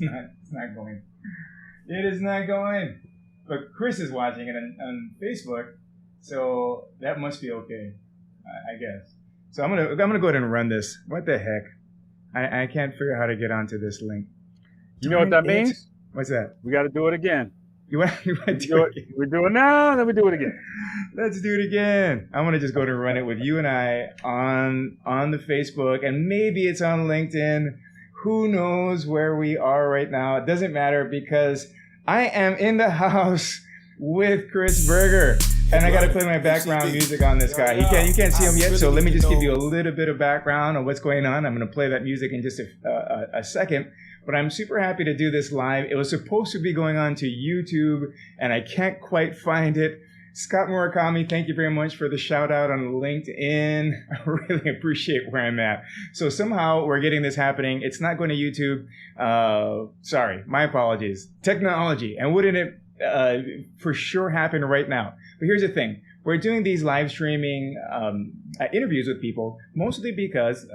It's not going. It is not going. But Chris is watching it on Facebook, so that must be okay, I guess. So I'm gonna go ahead and run this. What the heck? I can't figure out how to get onto this link. You know what that means? What's that? We got to do it again. You want to do it again? We do it now, then we do it again. Let's do it again. I'm gonna just go to run it with you and I on the Facebook, and maybe it's on LinkedIn. Who knows where we are right now? It doesn't matter because I am in the house with Chris Berger. And I got to play my background music on this guy. You can't see him yet, so let me just give you a little bit of background on what's going on. I'm going to play that music in just a second. But I'm super happy to do this live. It was supposed to be going on to YouTube, and I can't quite find it. Scott Murakami, thank you very much for the shout out on LinkedIn. I really appreciate where I'm at. So somehow we're getting this happening. It's not going to YouTube. Sorry, my apologies. Technology. And wouldn't it for sure happen right now? But here's the thing. We're doing these live streaming interviews with people, mostly because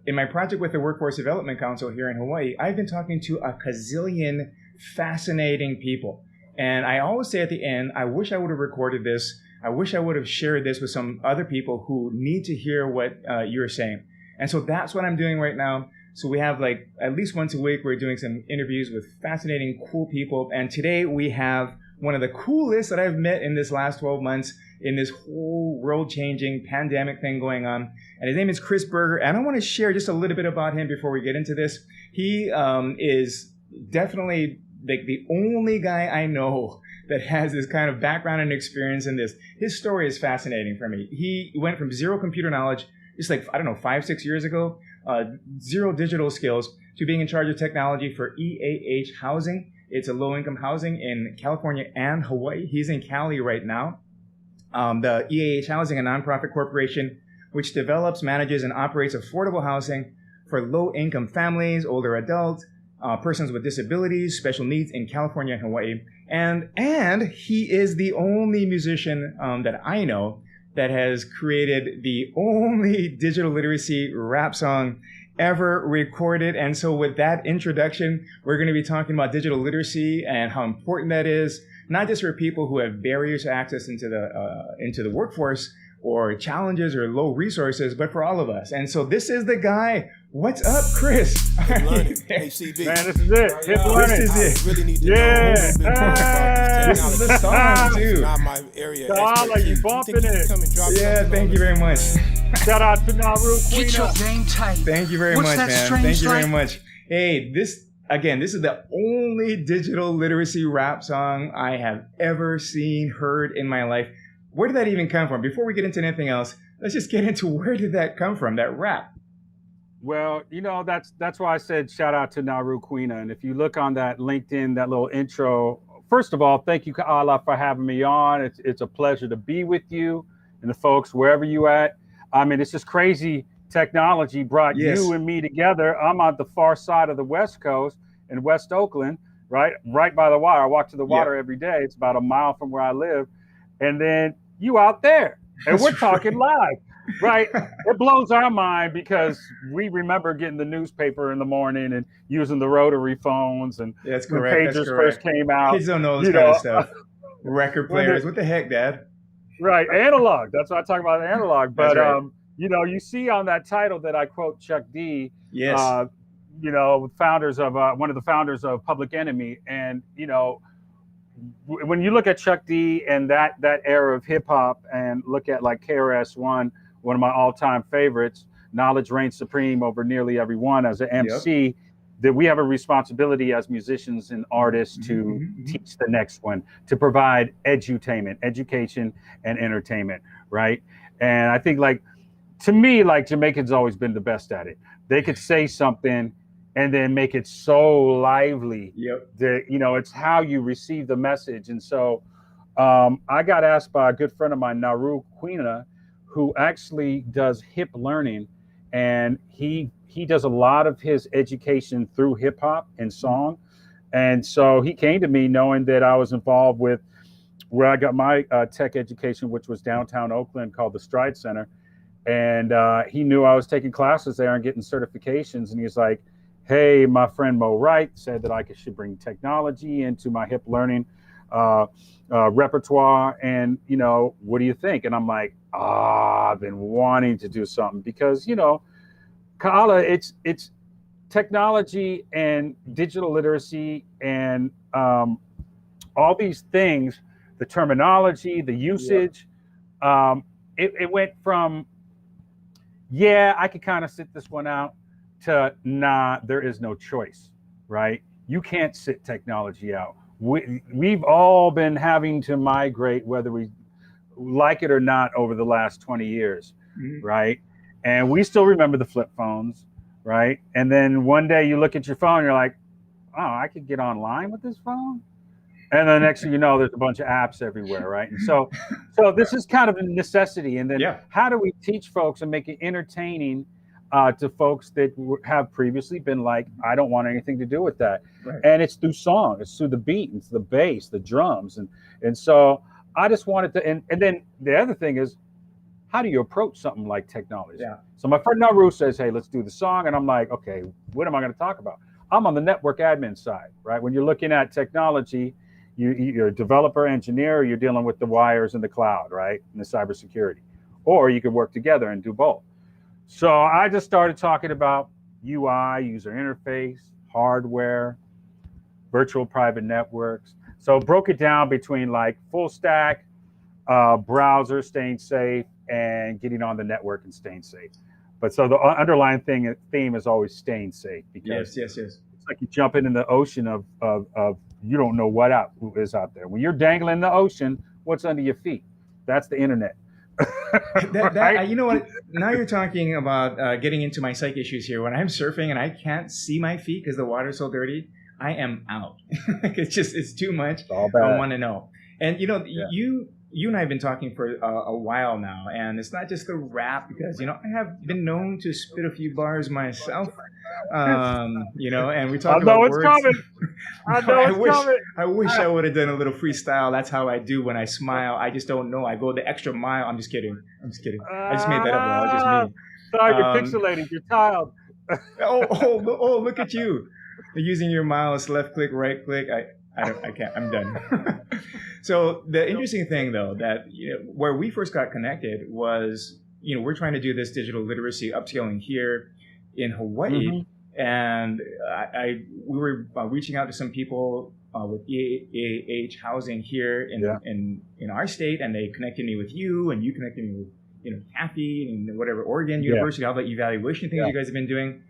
in my project with the Workforce Development Council here in Hawaii, I've been talking to a gazillion fascinating people. And I always say at the end, I wish I would have recorded this. I wish I would have shared this with some other people who need to hear what you're saying. And so that's what I'm doing right now. So we have like at least once a week, we're doing some interviews with fascinating, cool people. And today we have one of the coolest that I've met in this last 12 months in this whole world-changing pandemic thing going on. And his name is Chris Berger. And I want to share just a little bit about him before we get into this. He is definitely like the only guy I know that has this kind of background and experience in this. His story is fascinating for me. He went from zero computer knowledge, just like, 5-6 years ago, zero digital skills, to being in charge of technology for EAH Housing. It's a low-income housing in California and Hawaii. He's in Cali right now. The EAH Housing, a nonprofit corporation which develops, manages, and operates affordable housing for low-income families, older adults, persons with disabilities, special needs in California and Hawaii. And he is the only musician that I know that has created the only digital literacy rap song ever recorded. And so with that introduction, we're going to be talking about digital literacy and how important that is, not just for people who have barriers to access into the workforce or challenges or low resources, but for all of us. And so this is the guy. What's up, Chris? Hip learning. HCB. Man, this is it. Hip learning. This is it. Really need to Yeah. This is the song, too. Not my area. Like you bumping it. Yeah, thank you very much. Shout out to Nauru Queen. Get your game tight. Thank you very much, man. Thank you very much. Hey, this is the only digital literacy rap song I have ever seen, heard in my life. Where did that even come from? Before we get into anything else, let's just get into where did that come from, that rap? Well, that's why I said shout out to Nauru Queen. And if you look on that LinkedIn, that little intro, first of all, thank you, Ka'ala, for having me on. It's a pleasure to be with you and the folks wherever you at. I mean, it's just crazy. Technology brought you and me together. I'm on the far side of the West Coast in West Oakland, right by the water. I walk to the water every day. It's about a mile from where I live. And then you out there, and we're talking live, right? It blows our mind because we remember getting the newspaper in the morning and using the rotary phones, and that's when correct. pagers first came out. Kids don't know this kind of stuff. Record players, what the heck, Dad? Right, analog. That's what I talk about, analog. But right. You see on that title that I quote Chuck D. Yes. Founders of one of the founders of Public Enemy, and when you look at Chuck D and that era of hip hop, and look at like KRS-One, one of my all-time favorites, knowledge reigns supreme over nearly everyone as an MC, that we have a responsibility as musicians and artists to teach the next one, to provide edutainment, education and entertainment, right? And I think to me, Jamaicans always been the best at it. They could say something and then make it so lively that, it's how you receive the message. And so I got asked by a good friend of mine, Nauru Queen, who actually does hip learning. And he does a lot of his education through hip hop and song. And so he came to me knowing that I was involved with where I got my tech education, which was downtown Oakland, called the Stride Center. And he knew I was taking classes there and getting certifications. And he was like, hey, my friend Mo Wright said that I should bring technology into my hip learning repertoire, and what do you think? And I'm like, I've been wanting to do something because Kala, it's technology and digital literacy and all these things, the terminology, the Yep. usage. It went from, yeah, I could kind of sit this one out, to, nah, there is no choice, right? You can't sit technology out. We've all been having to migrate, whether we like it or not, over the last 20 years, Mhm. right? And we still remember the flip phones, right? And then one day you look at your phone, you're like, oh, I could get online with this phone. And then the next thing you know, there's a bunch of apps everywhere, right? And so this is kind of a necessity. And then Yeah. how do we teach folks and make it entertaining to folks that have previously been like, I don't want anything to do with that. Right. And it's through song, it's through the beat, it's the bass, the drums, and so I just wanted to. And then the other thing is, how do you approach something like technology? Yeah. So my friend Naru says, hey, let's do the song, and I'm like, okay, what am I going to talk about? I'm on the network admin side, right? When you're looking at technology, you're a developer, engineer, you're dealing with the wires in the cloud, right? And the cybersecurity. Or you could work together and do both. So I just started talking about UI, user interface, hardware, virtual private networks. So broke it down between like full stack, browser, staying safe, and getting on the network and staying safe. But so the underlying theme is always staying safe, because Yes. it's like you jumping in the ocean of you don't know what is out there. When you're dangling in the ocean, what's under your feet? That's the internet. Right? You know what? Now you're talking about getting into my psych issues here. When I'm surfing and I can't see my feet because the water's so dirty, I am out. Like, it's too much. It's all I bad. want to know. And Yeah. you and I have been talking for a while now, and it's not just the rap, because I have been known to spit a few bars myself. And we I talk know about it's words. coming. I know it's coming. I wish I would have done a little freestyle. That's how I do when I smile. I just don't know. I go the extra mile. I'm just kidding. I just made that up, though. That's just me. Sorry, you're Um, pixelated. You're tiled. look at you. You're using your mouse, left click, right click. I can't. I'm done. So the interesting thing, though, that where we first got connected was, we're trying to do this digital literacy upskilling here in Hawaii, and we were reaching out to some people with EAH Housing here in our state, and they connected me with you, and you connected me with Kathy and whatever Oregon University, all the evaluation things you guys have been doing,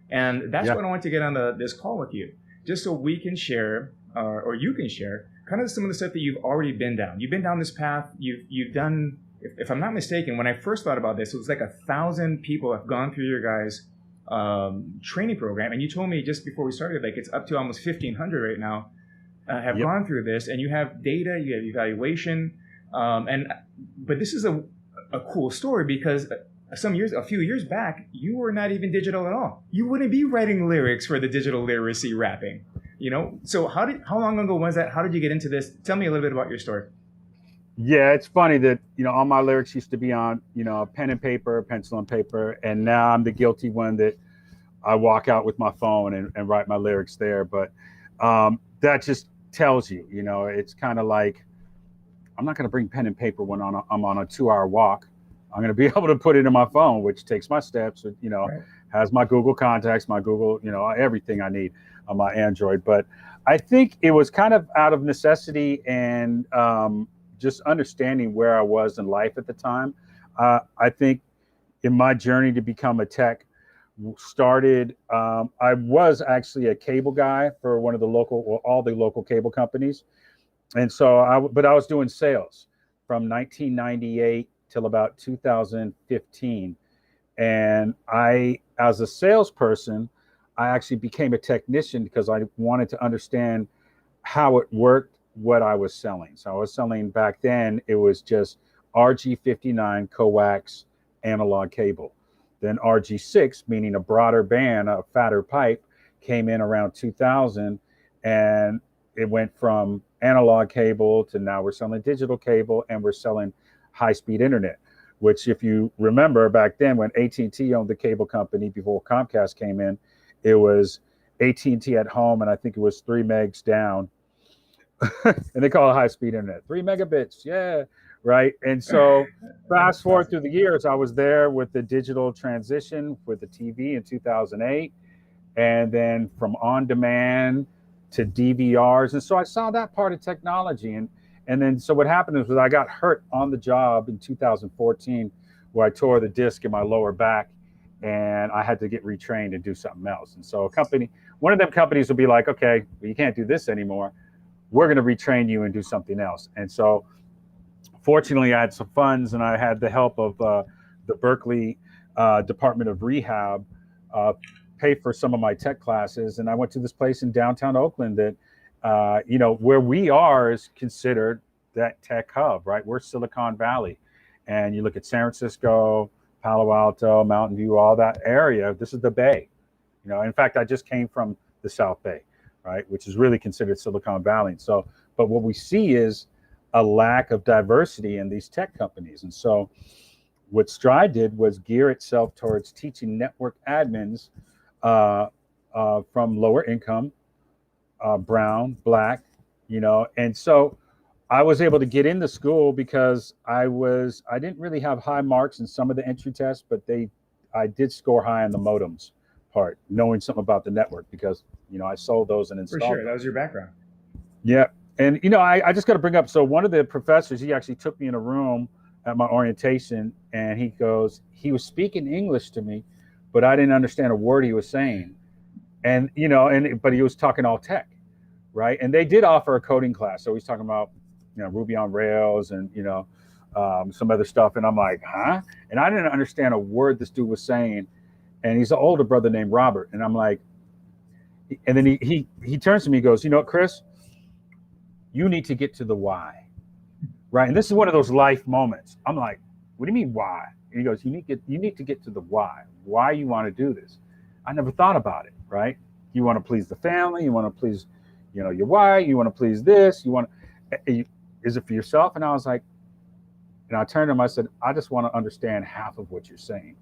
and that's what I want to get on this call with you, just so we can share, or you can share, kind of some of the stuff that you've already been down. You've been down this path. You've done. If I'm not mistaken, when I first thought about this, it was like 1,000 people have gone through your guys' training program, and you told me just before we started, like, it's up to almost 1,500 right now have gone through this, and you have data, you have evaluation, but this is a cool story, because a few years back, you were not even digital at all. You wouldn't be writing lyrics for the digital literacy rapping. So how long ago was that? How did you get into this? Tell me a little bit about your story. Yeah, it's funny that all my lyrics used to be on pen and paper, pencil and paper, and now I'm the guilty one that I walk out with my phone and write my lyrics there. But that just tells you, it's kind of like, I'm not going to bring pen and paper when I'm on a 2-hour walk. I'm going to be able to put it in my phone, which takes my steps, Right. has my Google contacts, my Google, everything I need on my Android. But I think it was kind of out of necessity and just understanding where I was in life at the time. I think in my journey to become a tech started, I was actually a cable guy for all the local cable companies. And so but I was doing sales from 1998 till about 2015. And as a salesperson, I actually became a technician because I wanted to understand how it worked, what I was selling. So I was selling, back then, it was just RG59 coax analog cable. Then RG6, meaning a broader band, a fatter pipe, came in around 2000, and it went from analog cable to now we're selling digital cable, and we're selling high-speed internet, which, if you remember back then when AT&T owned the cable company before Comcast came in, it was AT&T at home, and I think it was 3 megs down. And they call it high-speed internet, 3 megabits, yeah, right? And so fast forward through the years, I was there with the digital transition with the TV in 2008, and then from on-demand to DVRs. And so I saw that part of technology. And then so what happened is I got hurt on the job in 2014 where I tore the disc in my lower back, and I had to get retrained and do something else. And so one of them companies will be like, okay, well, you can't do this anymore. We're going to retrain you and do something else. And so fortunately, I had some funds, and I had the help of the Berkeley Department of Rehab pay for some of my tech classes. And I went to this place in downtown Oakland that, where we are is considered that tech hub, right? We're Silicon Valley. And you look at San Francisco, Palo Alto, Mountain View, all that area, this is the Bay. In fact, I just came from the South Bay, right? Which is really considered Silicon Valley. So, but what we see is a lack of diversity in these tech companies. And so what Stride did was gear itself towards teaching network admins from lower income, brown, black, and so I was able to get into school because I didn't really have high marks in some of the entry tests, but I did score high on the modems part, knowing something about the network because, I sold those and installed For sure, them. that was your background. Yeah. And, I just got to bring up, so one of the professors, he actually took me in a room at my orientation, and he was speaking English to me, but I didn't understand a word he was saying. And, but he was talking all tech, right? And they did offer a coding class. So he's talking about, Ruby on Rails and, some other stuff. And I'm like, huh? And I didn't understand a word this dude was saying. And he's an older brother named Robert. And I'm like, and then he turns to me, he goes, Chris, you need to get to the why, right? And this is one of those life moments. I'm like, what do you mean why? And he goes, you need to get to the why you want to do this. I never thought about it, right? You want to please the family, you want to please, your wife, you want to please this, is it for yourself? And I was like, and I turned to him, I said, I just want to understand half of what you're saying,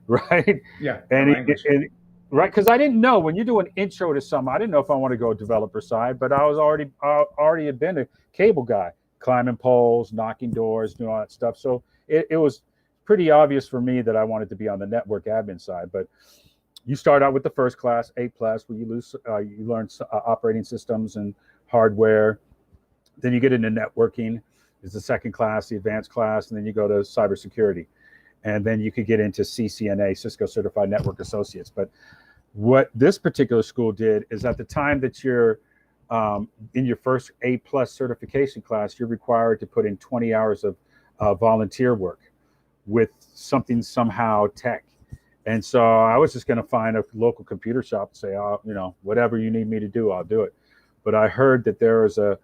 right? Yeah. And right, because I didn't know when you do an intro to something, I didn't know if I want to go developer side, but I was already had been a cable guy, climbing poles, knocking doors, doing all that stuff. So it was pretty obvious for me that I wanted to be on the network admin side. But you start out with the first class, A+, where you learn operating systems and hardware. Then you get into networking, is the second class, the advanced class, and then you go to cybersecurity. And then you could get into CCNA, Cisco Certified Network Associates. But what this particular school did is at the time that you're in your first A+ certification class, you're required to put in 20 hours of volunteer work with something somehow tech. And so I was just going to find a local computer shop and say, whatever you need me to do, I'll do it. But I heard that there was a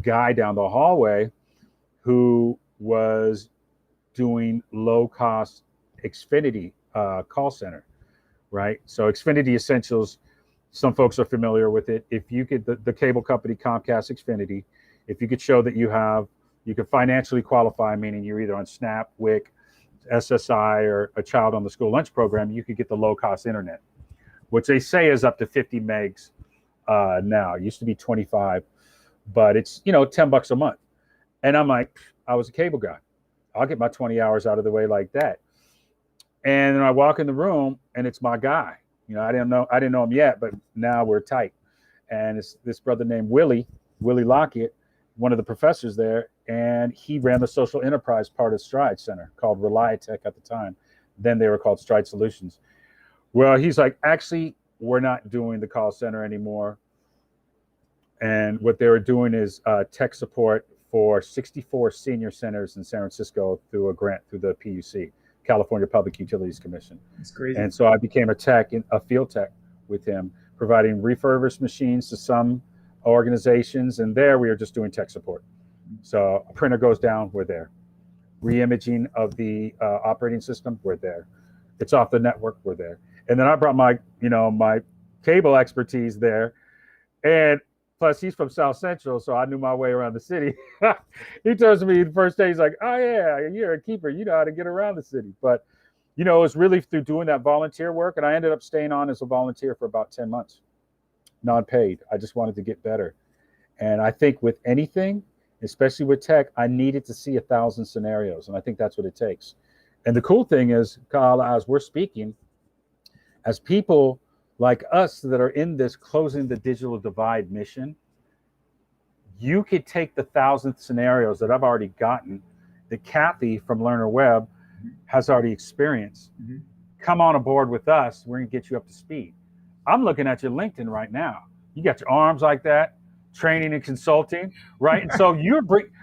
guy down the hallway who was doing low-cost Xfinity call center, right? So Xfinity Essentials, some folks are familiar with it. If you could, the cable company Comcast Xfinity, if you could show that you could financially qualify, meaning you're either on SNAP, WIC, SSI, or a child on the school lunch program, you could get the low-cost internet, which they say is up to 50 megs now. It used to be 25, but it's, $10 a month. And I'm like, I was a cable guy. I'll get my 20 hours out of the way like that. And then I walk in the room and it's my guy. I didn't know him yet, but now we're tight. And it's this brother named Willie Lockett, one of the professors there. And he ran the social enterprise part of Stride Center called Reliatech at the time. Then they were called Stride Solutions. Well, he's like, actually, we're not doing the call center anymore. And what they were doing is tech support for 64 senior centers in San Francisco through a grant through the PUC, California Public Utilities Commission. That's crazy. And so I became a field tech with him, providing refurbished machines to some organizations. And there we are just doing tech support. So a printer goes down, we're there. Re-imaging of the operating system, we're there. It's off the network, we're there. And then I brought my cable expertise there. And plus, he's from South Central, so I knew my way around the city. He tells me the first day, he's like, oh, yeah, you're a keeper. You know how to get around the city. But, it was really through doing that volunteer work. And I ended up staying on as a volunteer for about 10 months. non-paid. I just wanted to get better. And I think with anything, especially with tech, I needed to see 1,000 scenarios. And I think that's what it takes. And the cool thing is, Kyle, as we're speaking, as people like us that are in this closing the digital divide mission, you could take the 1,000 scenarios that I've already gotten, that Kathy from Learner Web has already experienced. Mm-hmm. Come on aboard with us. We're going to get you up to speed. I'm looking at your LinkedIn right now. You got your arms like that, training and consulting, right? And so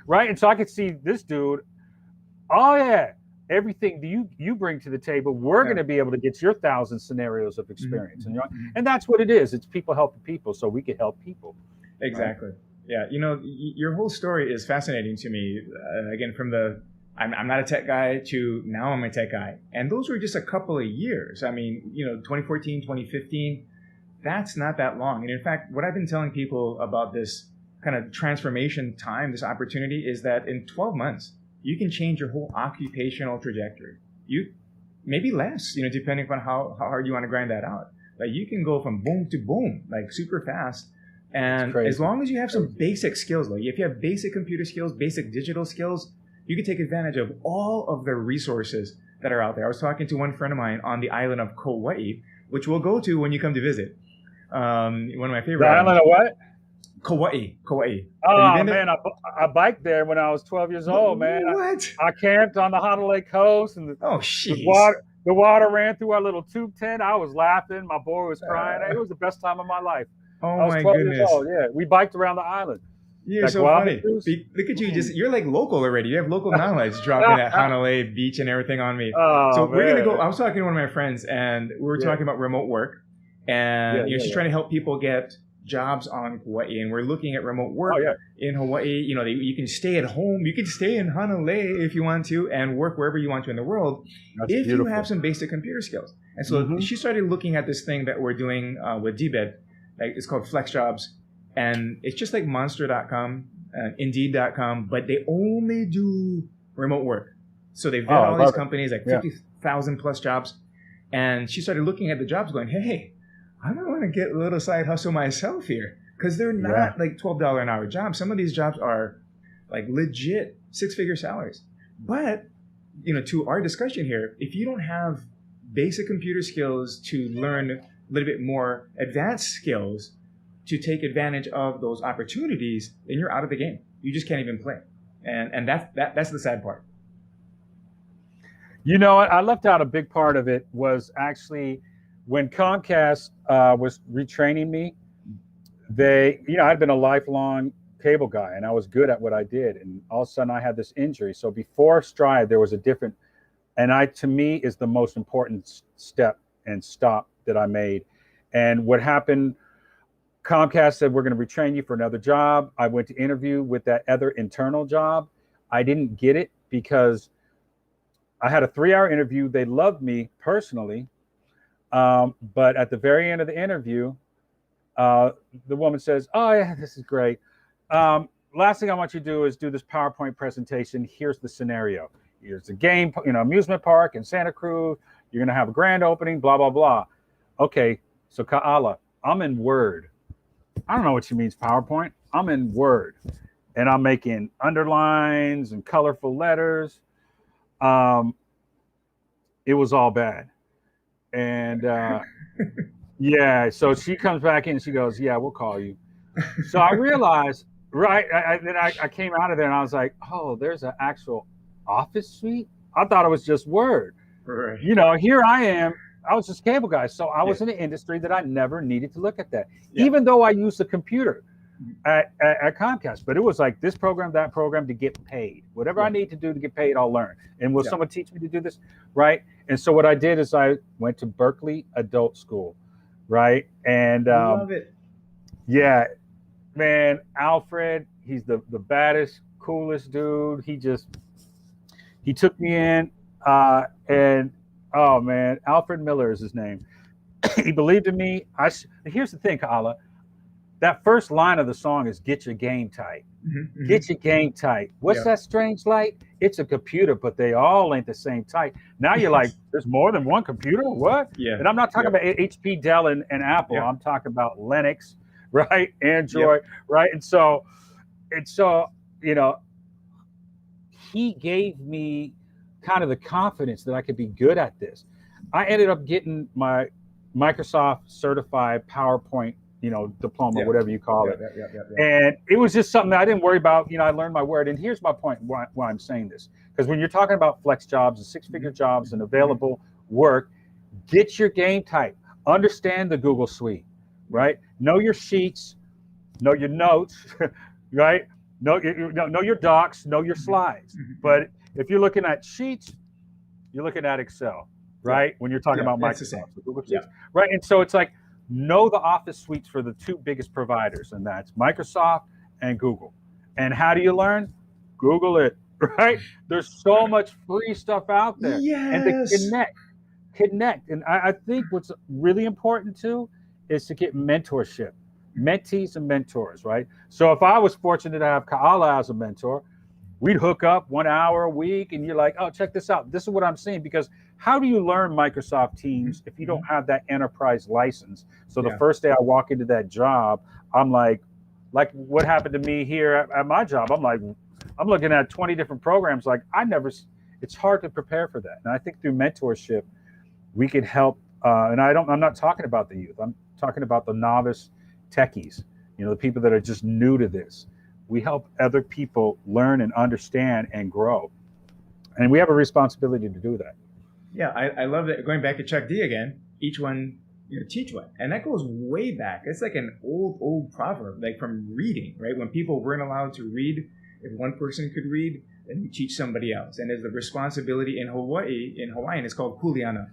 right? And so I could see this dude, oh yeah, everything you bring to the table, we're going to be able to get your 1,000 scenarios of experience. Mm-hmm. And that's what it is. It's people helping people, so we can help people. Exactly. Right? Yeah. Your whole story is fascinating to me. Again, from I'm not a tech guy to now I'm a tech guy. And those were just a couple of years. I mean, 2014, 2015, that's not that long. And in fact, what I've been telling people about this kind of transformation time, this opportunity, is that in 12 months, you can change your whole occupational trajectory. You maybe less, depending upon how hard you want to grind that out. Like you can go from boom to boom, like super fast. And as long as you have some basic skills, like if you have basic computer skills, basic digital skills, you can take advantage of all of the resources that are out there. I was talking to one friend of mine on the island of Kauai, which we'll go to when you come to visit. One of my favorite islands. The island of what? Kauai. Oh man, I biked there when I was 12 years old, man. What? I camped on the Honolulu coast, and the water ran through our little tube tent. I was laughing, my boy was crying. It was the best time of my life. Oh I was my 12 goodness! Years old. Yeah, we biked around the island. You're so funny. Look at you, you're like local already. You have local knowledge dropping at Honolulu Beach and everything on me. So we're gonna go. I was talking to one of my friends, and we were talking about remote work, and she's trying to help people get jobs on Hawaii, and we're looking at remote work in Hawaii. You can stay at home, you can stay in Honolulu if you want to, and work wherever you want to in the world. That's if beautiful. You have some basic computer skills. And so she started looking at this thing that we're doing with DBED. Like it's called Flex Jobs, and it's just like Monster.com, Indeed.com, but they only do remote work. So they've got all these companies, like 50,000 plus jobs, and she started looking at the jobs, going, "Hey, I don't want to get a little side hustle myself here," because they're not like $12 an hour jobs. Some of these jobs are like legit 6-figure salaries. But to our discussion here, if you don't have basic computer skills to learn a little bit more advanced skills to take advantage of those opportunities, then you're out of the game. You just can't even play. And that's the sad part. I left out a big part of it was actually when Comcast was retraining me. I'd been a lifelong cable guy and I was good at what I did. And all of a sudden I had this injury. So before Stride, there was a different, to me is the most important step and stop that I made. And what happened, Comcast said, we're going to retrain you for another job. I went to interview with that other internal job. I didn't get it because I had a 3-hour interview. They loved me personally. But at the very end of the interview, the woman says, "Oh yeah, this is great. Last thing I want you to do is do this PowerPoint presentation. Here's the scenario. Here's the game, amusement park in Santa Cruz. You're going to have a grand opening, blah, blah, blah." Okay, so Ka'ala, I'm in Word. I don't know what she means PowerPoint. I'm in Word. And I'm making underlines and colorful letters. It was all bad. And so she comes back in and she goes, "Yeah, we'll call you." So I realized, right, then I came out of there and I was like, oh, there's an actual office suite? I thought it was just Word. Right. Here I am. I was just a cable guy. So I was in an industry that I never needed to look at that, even though I used a computer at Comcast. But it was like this program, that program to get paid. Whatever I need to do to get paid, I'll learn. And will someone teach me to do this? Right. And so what I did is I went to Berkeley Adult School. Right. And I love it. Yeah, man, Alfred, he's the baddest, coolest dude. He took me in and oh man, Alfred Miller is his name. He believed in me. Here's the thing, Ka'ala. That first line of the song is "Get your game tight." Mm-hmm. Get your game tight. What's that strange light? It's a computer, but they all ain't the same type. Now you're like, there's more than one computer? What? Yeah. And I'm not talking about HP, Dell, and Apple. I'm talking about Linux. right? Android, right? And so, you know, he gave me kind of the confidence that I could be good at this. I ended up getting my Microsoft certified PowerPoint, diploma, whatever you call it. And it was just something that I didn't worry about. I learned my word. And here's my point why I'm saying this. Because when you're talking about flex jobs and six-figure jobs and available work, get your game tight. Understand the Google Suite, right? Know your sheets, know your notes, right? Know your docs, know your slides. But if you're looking at sheets, you're looking at Excel, right? When you're talking about Microsoft, Google Sheets, right? And so it's like, know the Office suites for the two biggest providers, and that's Microsoft and Google. And how do you learn? Google it, right? There's so much free stuff out there. And to connect. And I think what's really important too is to get mentorship, mentees and mentors, right? So if I was fortunate to have Kaala as a mentor, we'd hook up 1 hour a week and you're like, oh, check this out. This is what I'm seeing. Because how do you learn Microsoft Teams if you don't have that enterprise license? So the first day I walk into that job, I'm like what happened to me here at my job? I'm looking at 20 different programs. Like it's hard to prepare for that. And I think through mentorship, we can help. And I'm not talking about the youth. I'm talking about the novice techies, the people that are just new to this. We help other people learn and understand and grow. And we have a responsibility to do that. Yeah, I love that. Going back to Chuck D again, each one, teach one. And that goes way back. It's like an old proverb, like from reading, right? When people weren't allowed to read, if one person could read, then you teach somebody else. And there's the responsibility in Hawaiian, it's called kuleana.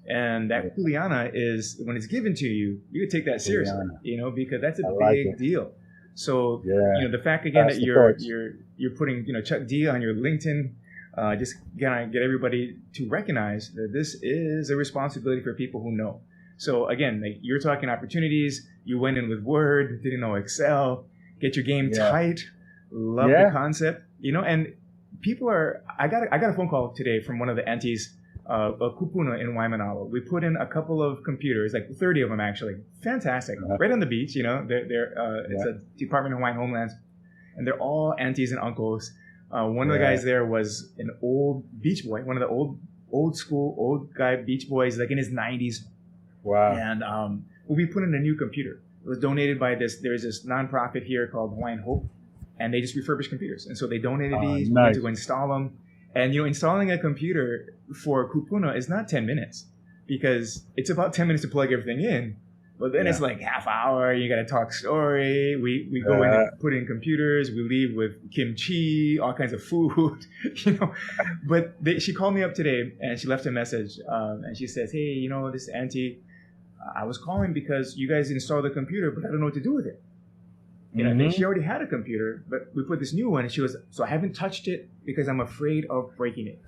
And that kuleana is, when it's given to you, you take that seriously, because that's a big deal. So, the fact again that you're putting, Chuck D on your LinkedIn, just gonna get everybody to recognize that this is a responsibility for people who know. So again, like you're talking opportunities, you went in with Word, didn't know Excel, get your game tight, love the concept, and people I got a phone call today from one of the aunties of Kupuna in Waimanalo. We put in a couple of computers, like 30 of them actually. Fantastic. Right on the beach, it's a Department of Hawaiian Homelands, and they're all aunties and uncles. One of the guys there was an old beach boy, one of the old school, old guy beach boys, like in his 90s. Wow. And we put in a new computer. It was donated by there's this nonprofit here called Hawaiian Hope, and they just refurbish computers. And so they donated these, we went to install them. And, installing a computer for Kupuna is not 10 minutes because it's about 10 minutes to plug everything in. But then it's like half hour, you got to talk story. We go in and put in computers. We leave with kimchi, all kinds of food, But she called me up today and she left a message. And she says, hey, this auntie, I was calling because you guys installed the computer, but I don't know what to do with it. She already had a computer, but we put this new one, and she was, so I haven't touched it because I'm afraid of breaking it.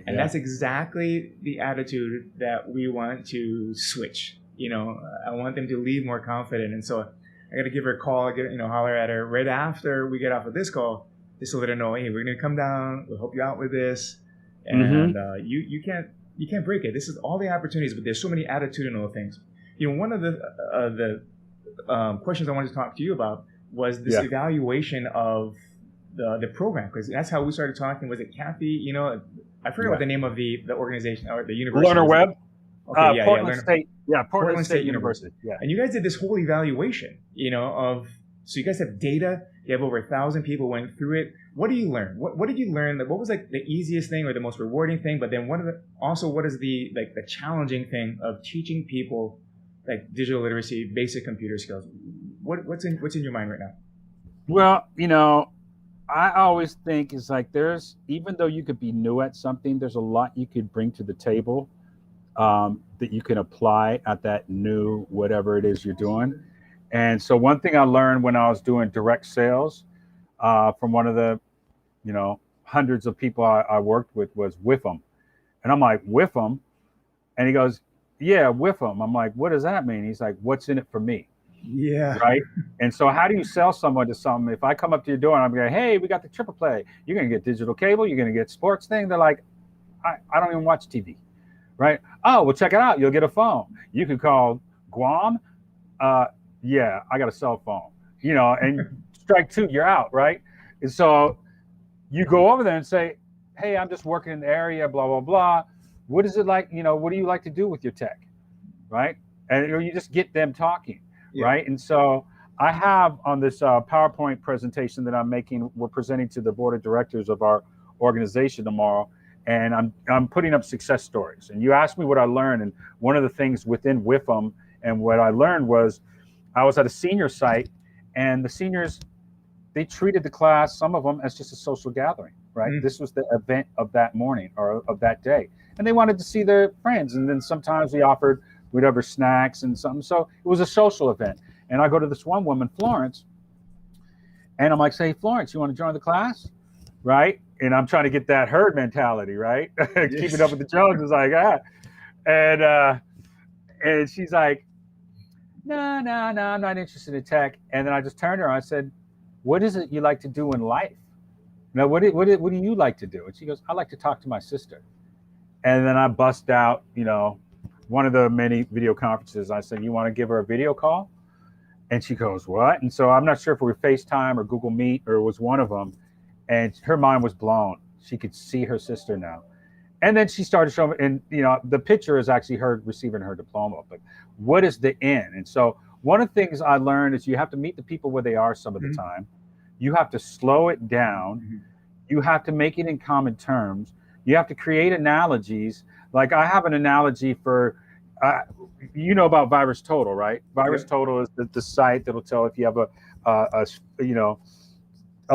And that's exactly the attitude that we want to switch. I want them to leave more confident. And so I got to give her a call, holler at her right after we get off of this call, just to let her know, hey, we're going to come down, we'll help you out with this. And you can't break it. This is all the opportunities, but there's so many attitudinal things. One of the questions I wanted to talk to you about was this evaluation of the program, because that's how we started talking. Was it Kathy? I forget what the name of the organization or the university. Learner Web. Okay, Portland State University. Yeah. And you guys did this whole evaluation, so you guys have data. You have over 1,000 people went through it. What do you learn? What did you learn? What was like the easiest thing or the most rewarding thing? But then what is the challenging thing of teaching people like digital literacy, basic computer skills? What's in your mind right now? Well, I always think it's like even though you could be new at something, there's a lot you could bring to the table that you can apply at that new whatever it is you're doing. And so one thing I learned when I was doing direct sales from one of the, hundreds of people I worked with was WIFM. And I'm like, WIFM? And he goes, yeah, WIFM. I'm like, what does that mean? He's like, what's in it for me? Yeah. Right. And so how do you sell someone to something? If I come up to your door and I'm going, hey, we got the triple play, you're going to get digital cable, you're going to get sports thing. They're like, I don't even watch TV. Right. Oh, well, check it out. You'll get a phone. You could call Guam, Yeah, I got a cell phone, and strike two, you're out, right? And so you go over there and say, hey, I'm just working in the area, blah, blah, blah. What is it like? What do you like to do with your tech? Right. And you just get them talking. Yeah. Right. And so I have on this PowerPoint presentation that I'm making, we're presenting to the board of directors of our organization tomorrow. And I'm putting up success stories. And you asked me what I learned. And one of the things within WIFM and what I learned was I was at a senior site, and the seniors, they treated the class, some of them, as just a social gathering, right? This was the event of that morning or of that day. And they wanted to see their friends. And then sometimes we'd offer snacks and something. So it was a social event. And I go to this one woman, Florence, and I'm like, say, Florence, you want to join the class? Right? And I'm trying to get that herd mentality, right? Keeping up with the Joneses, like, And she's like, no, I'm not interested in tech. And then I just turned to her and I said, what is it you like to do in life? Now, what do you like to do? And she goes, I like to talk to my sister. And then I bust out, one of the many video conferences. I said, you want to give her a video call? And she goes, what? And so I'm not sure if we were FaceTime or Google Meet or it was one of them. And her mind was blown. She could see her sister now. And then she started showing, and the picture is actually her receiving her diploma. But what is the end? And so one of the things I learned is you have to meet the people where they are some of the time. You have to slow it down. You have to make it in common terms. You have to create analogies. Like I have an analogy for, about Virus Total, right? Virus Total is the site that'll tell if you have a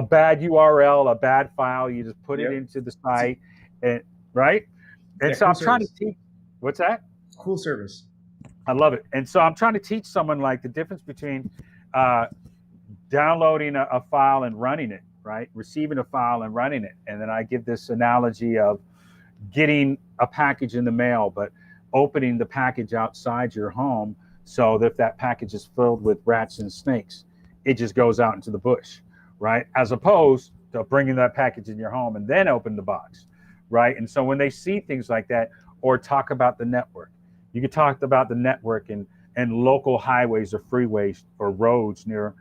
bad URL, a bad file, you just put it into the site, and right. And so I'm trying to teach. What's that? Cool service. I love it. And so I'm trying to teach someone like the difference between downloading a file and running it, right? Receiving a file and running it. And then I give this analogy of getting a package in the mail, but opening the package outside your home so that if that package is filled with rats and snakes, it just goes out into the bush, right? As opposed to bringing that package in your home and then open the box, right? And so when they see things like that, or talk about the network, you could talk about the network and local highways or freeways or roads near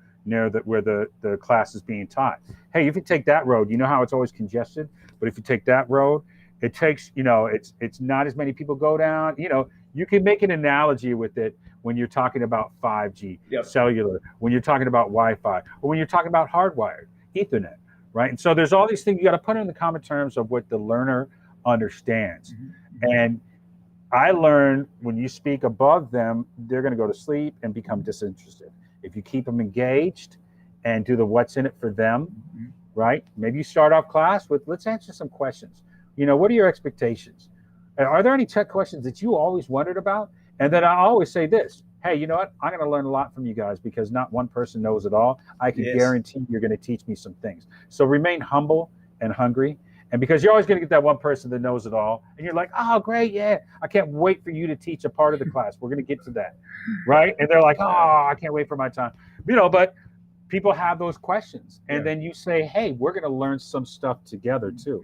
where the class is being taught. Hey, if you take that road, you know how it's always congested, but if you take that road, it takes, it's not as many people go down. You can make an analogy with it when you're talking about 5G, cellular, when you're talking about Wi-Fi, or when you're talking about hardwired, Ethernet, right? And so there's all these things you got to put in the common terms of what the learner understands. And I learned when you speak above them, they're going to go to sleep and become disinterested. If you keep them engaged and do the what's in it for them, right? Maybe you start off class with, let's answer some questions. What are your expectations? Are there any tech questions that you always wondered about? And then I always say this, hey, you know what? I'm going to learn a lot from you guys because not one person knows it all. I can guarantee you're going to teach me some things. So remain humble and hungry. And because you're always going to get that one person that knows it all. And you're like, oh, great. Yeah. I can't wait for you to teach a part of the class. We're going to get to that. Right. And they're like, oh, I can't wait for my time. But people have those questions. And then you say, hey, we're going to learn some stuff together too.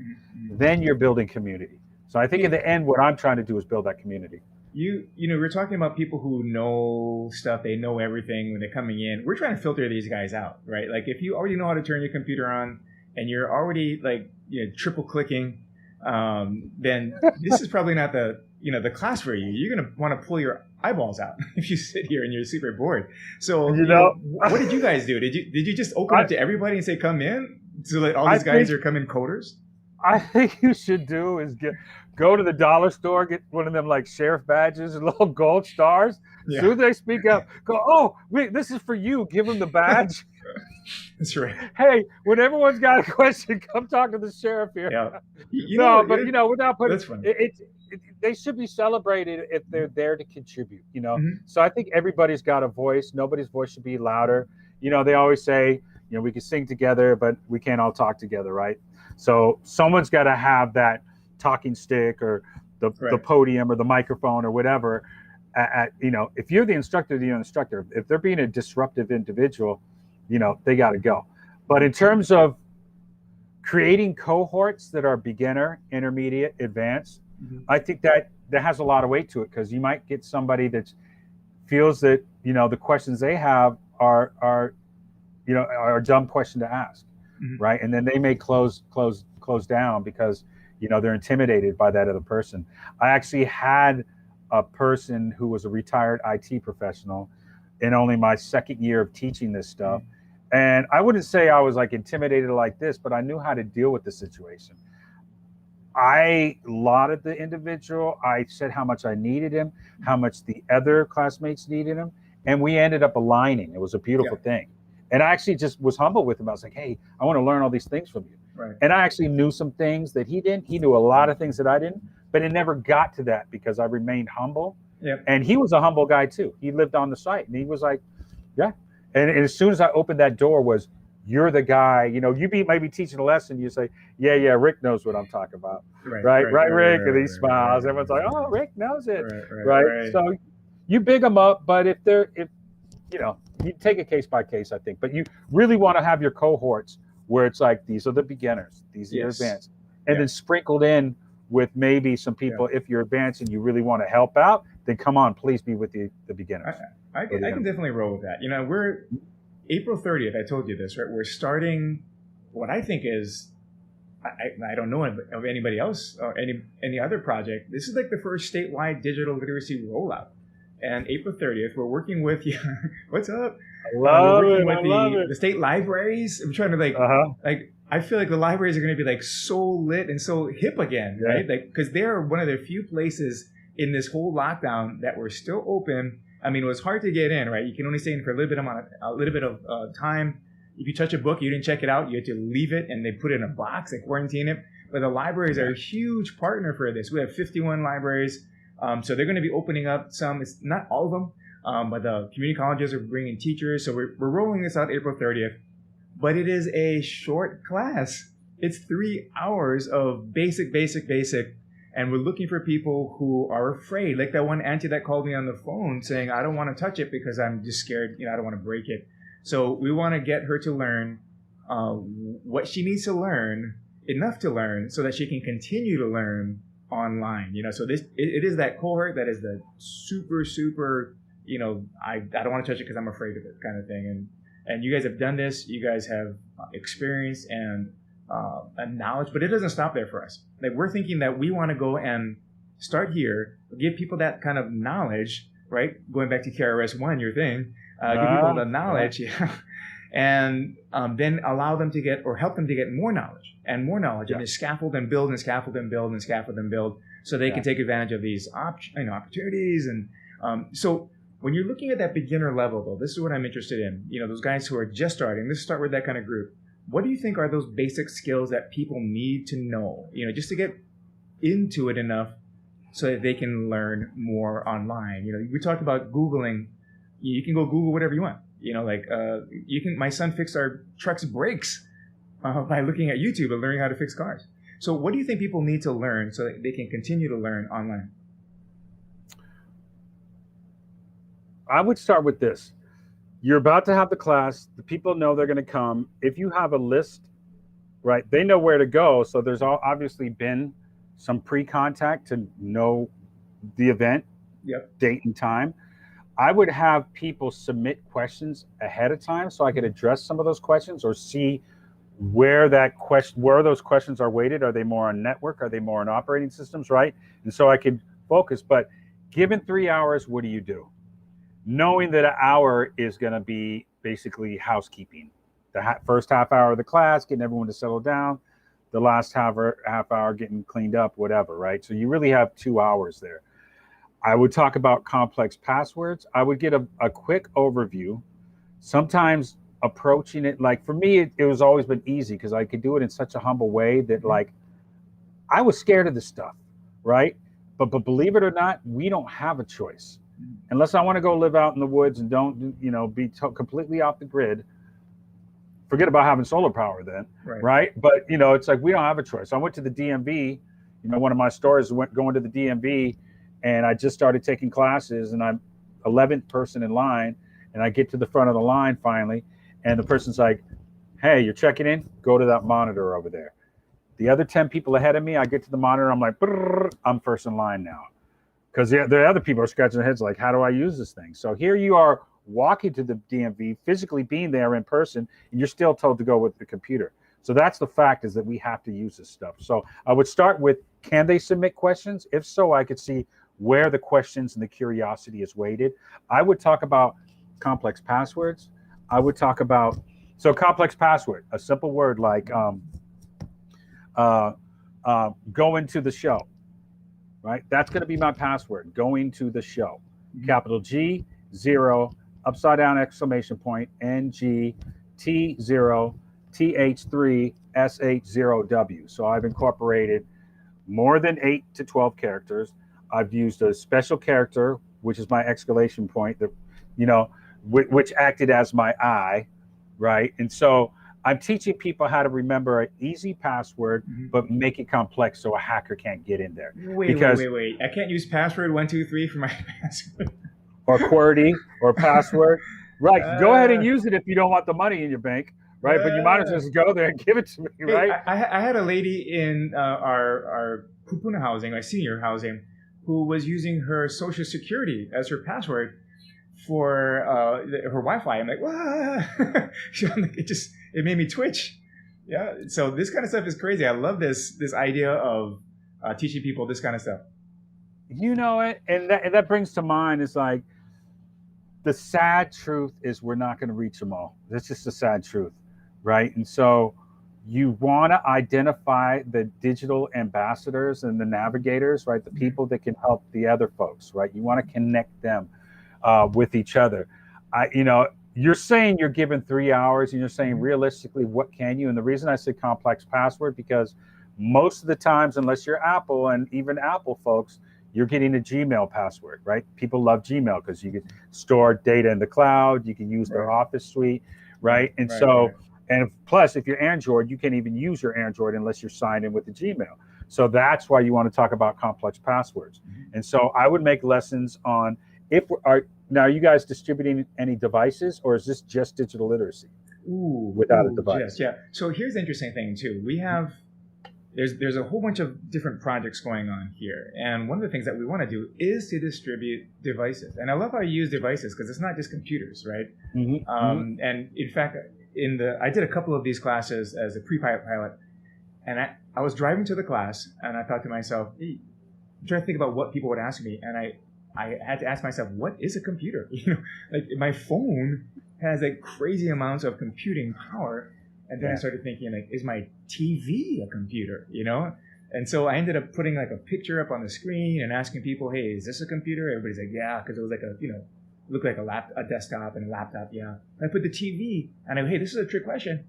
Then you're building community. So I think in the end, what I'm trying to do is build that community. We're talking about people who know stuff. They know everything when they're coming in. We're trying to filter these guys out, right? Like if you already know how to turn your computer on and you're already triple clicking, then this is probably not the class for you. You're going to want to pull your eyeballs out if you sit here and you're super bored. So what did you guys do? Did you just open it to everybody and say come in, so that all these guys are coming coders? I think you should do is go to the dollar store, get one of them like sheriff badges and little gold stars. As soon as they speak up, go, oh, wait, this is for you. Give them the badge. That's right. Hey, when everyone's got a question, come talk to the sheriff here. Yeah. Without putting it, they should be celebrated if they're there to contribute. So I think everybody's got a voice. Nobody's voice should be louder. They always say, we can sing together, but we can't all talk together, right? So someone's got to have that talking stick or the podium or the microphone or whatever. If you're the instructor, you're the instructor. If they're being a disruptive individual, they got to go. But in terms of creating cohorts that are beginner, intermediate, advanced, I think that has a lot of weight to it because you might get somebody that's feels that, you know, the questions they have are you know, are a dumb question to ask, right? And then they may close down because, you know, they're intimidated by that other person. I actually had a person who was a retired IT professional in only my second year of teaching this stuff. And I wouldn't say I was like intimidated like this, but I knew how to deal with the situation. I lauded the individual. I said how much I needed him, how much the other classmates needed him. And we ended up aligning. It was a beautiful thing. And I actually just was humble with him. I was like, hey, I want to learn all these things from you. Right. And I actually knew some things that he didn't. He knew a lot of things that I didn't, but it never got to that because I remained humble. And he was a humble guy too. He lived on the site and he was like, yeah. And as soon as I opened that door was, you're the guy, you know, you maybe teaching a lesson, you say, yeah, Rick knows what I'm talking about. Right, Rick? And he smiles. Everyone's like, oh, Rick knows it. Right. So you big them up, but if you know, you take it case by case, I think, but you really want to have your cohorts where it's like, these are the beginners, these are advanced, and then sprinkled in with maybe some people, if you're advanced and you really want to help out, then come on, please be with the beginners. I can definitely roll with that. You know, we're April 30th, I told you this, right? We're starting what I think is, I don't know of anybody else or any other project. This is like the first statewide digital literacy rollout. And April 30th, we're working with, what's up? I love it. The state libraries. I'm trying to like I feel like the libraries are going to be like so lit and so hip again, right? Like, because they're one of the few places in this whole lockdown that were still open. I mean, it was hard to get in, right? You can only stay in for a little bit of time. If you touch a book, you didn't check it out, you had to leave it, and they put it in a box and quarantine it. But the libraries are a huge partner for this. We have 51 libraries, so they're going to be opening up some. It's not all of them, but the community colleges are bringing teachers. So we're rolling this out April 30th. But it is a short class. It's 3 hours of basic. And we're looking for people who are afraid. Like that one auntie that called me on the phone saying, I don't want to touch it because I'm just scared. You know, I don't want to break it. So we want to get her to learn what she needs to learn, enough to learn, so that she can continue to learn online. You know, so it is that cohort that is the super, you know, I don't want to touch it because I'm afraid of it kind of thing. And you guys have done this. You guys have experience and knowledge, but it doesn't stop there for us. Like, we're thinking that we want to go and start here, give people that kind of knowledge, right? Going back to KRS-One, your thing, give people the knowledge, and then allow them to get, or help them to get more knowledge, and then scaffold and build and scaffold and build and scaffold and build, so they can take advantage of these opportunities. And so when you're looking at that beginner level, though, this is what I'm interested in. You know, those guys who are just starting. Let's start with that kind of group. What do you think are those basic skills that people need to know, you know, just to get into it enough so that they can learn more online? You know, we talked about Googling. You can go Google whatever you want. You know, like my son fixed our truck's brakes by looking at YouTube and learning how to fix cars. So what do you think people need to learn so that they can continue to learn online? I would start with this. You're about to have the class. The people know they're going to come. If you have a list, right, they know where to go. So there's obviously been some pre-contact to know the event, date and time. I would have people submit questions ahead of time so I could address some of those questions or see where those questions are weighted. Are they more on network? Are they more on operating systems, right? And so I could focus. But given 3 hours, what do you do? Knowing that an hour is going to be basically housekeeping. The first half hour of the class, getting everyone to settle down. The last half hour getting cleaned up, whatever, right? So you really have 2 hours there. I would talk about complex passwords. I would get a quick overview. Sometimes approaching it, like for me, it was always been easy because I could do it in such a humble way that like, I was scared of this stuff, right? But believe it or not, we don't have a choice. Unless I want to go live out in the woods and don't, you know, be completely off the grid, forget about having solar power then, right? But, you know, it's like we don't have a choice. I went to the DMV, you know, one of my stories going to the DMV, and I just started taking classes, and I'm 11th person in line, and I get to the front of the line finally, and the person's like, hey, you're checking in? Go to that monitor over there. The other 10 people ahead of me, I get to the monitor, I'm like, I'm first in line now. because the other people are scratching their heads like, how do I use this thing? So here you are walking to the DMV, physically being there in person, and you're still told to go with the computer. So that's the fact, is that we have to use this stuff. So I would start with, can they submit questions? If so, I could see where the questions and the curiosity is weighted. I would talk about complex passwords. I would talk about, so complex password, a simple word like going to the show, right? That's going to be my password, going to the show. Capital G, 0, upside down exclamation point, NG, T0, TH3, SH0W. So I've incorporated more than 8 to 12 characters. I've used a special character, which is my exclamation point, that, you know, which acted as my I, right? And so I'm teaching people how to remember an easy password, but make it complex so a hacker can't get in there. Wait. I can't use password 123 for my password. Or QWERTY or password. Right. Go ahead and use it if you don't want the money in your bank. Right. But you might as well just go there and give it to me. Right. Hey, I had a lady in our kupuna housing, like senior housing, who was using her social security as her password for her Wi-Fi. I'm like, what? It made me twitch. Yeah. So this kind of stuff is crazy. I love this idea of teaching people this kind of stuff. You know it, and that brings to mind is like, the sad truth is we're not going to reach them all. That's just the sad truth, right? And so you want to identify the digital ambassadors and the navigators, right? The people that can help the other folks, right? You want to connect them with each other. You're saying you're given 3 hours, and you're saying realistically, what can you? And the reason I say complex password, because most of the times, unless you're Apple, and even Apple folks, you're getting a Gmail password, right? People love Gmail because you can store data in the cloud. You can use their Office suite, right? And and plus, if you're Android, you can't even use your Android unless you're signed in with the Gmail. So that's why you want to talk about complex passwords. And so I would make lessons on, now are you guys distributing any devices, or is this just digital literacy without a device? Yeah. So here's the interesting thing too. We have, there's a whole bunch of different projects going on here. And one of the things that we want to do is to distribute devices. And I love how you use devices, because it's not just computers, right? And in fact, I did a couple of these classes as a pre-pilot, and I was driving to the class, and I thought to myself, hey, I'm trying to think about what people would ask me. And I had to ask myself, what is a computer? Like my phone has like crazy amounts of computing power. And then I started thinking, like, is my TV a computer, And so I ended up putting like a picture up on the screen and asking people, hey, is this a computer? Everybody's like, yeah, because it was like looked like a desktop and a laptop, yeah. And I put the TV, and hey, this is a trick question,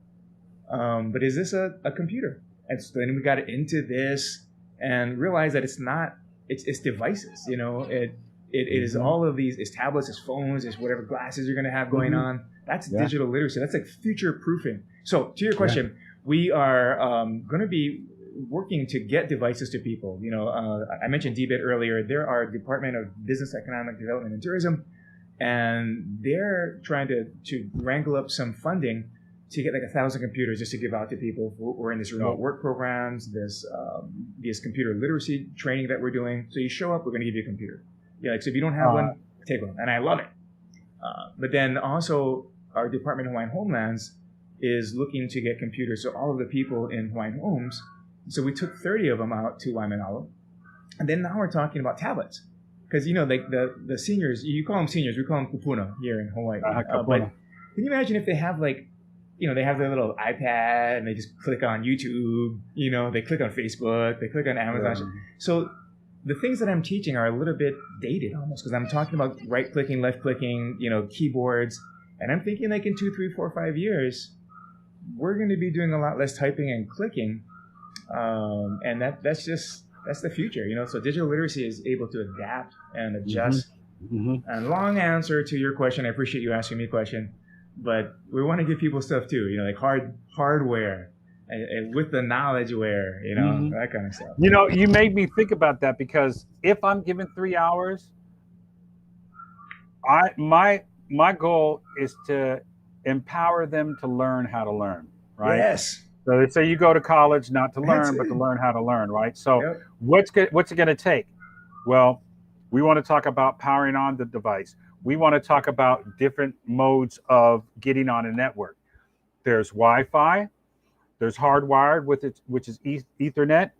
but is this a computer? And so then we got into this and realized that it's not, it's devices, It is all of these, it's tablets, it's phones, it's whatever glasses you're going to have going on. That's digital literacy. That's like future proofing. So to your question, we are going to be working to get devices to people. I mentioned DBIT earlier. There are Department of Business, Economic Development and Tourism, and they're trying to wrangle up some funding to get like 1,000 computers just to give out to people. We're in this remote work programs, this computer literacy training that we're doing. So you show up, we're going to give you a computer. Yeah, so if you don't have one, take one. And I love it. But then also our Department of Hawaiian Homelands is looking to get computers. So all of the people in Hawaiian homes, so we took 30 of them out to Waimanalo. And then now we're talking about tablets. Because, like the seniors, you call them seniors, we call them kupuna here in Hawaii. But can you imagine if they have like, they have their little iPad and they just click on YouTube, they click on Facebook, they click on Amazon. So the things that I'm teaching are a little bit dated almost, because I'm talking about right-clicking, left-clicking, keyboards. And I'm thinking like in 2, 3, 4, 5 years, we're going to be doing a lot less typing and clicking. And that's the future, So digital literacy is able to adapt and adjust. And long answer to your question. I appreciate you asking me a question. But we want to give people stuff too, like hardware. And with the knowledgeware, that kind of stuff. You made me think about that, because if I'm given 3 hours, my goal is to empower them to learn how to learn, right? Yes. So they say you go to college not to learn, but to learn how to learn, right? So what's it going to take? Well, We want to talk about powering on the device. We want to talk about different modes of getting on a network. There's Wi-Fi, there's hardwired with it, which is Ethernet,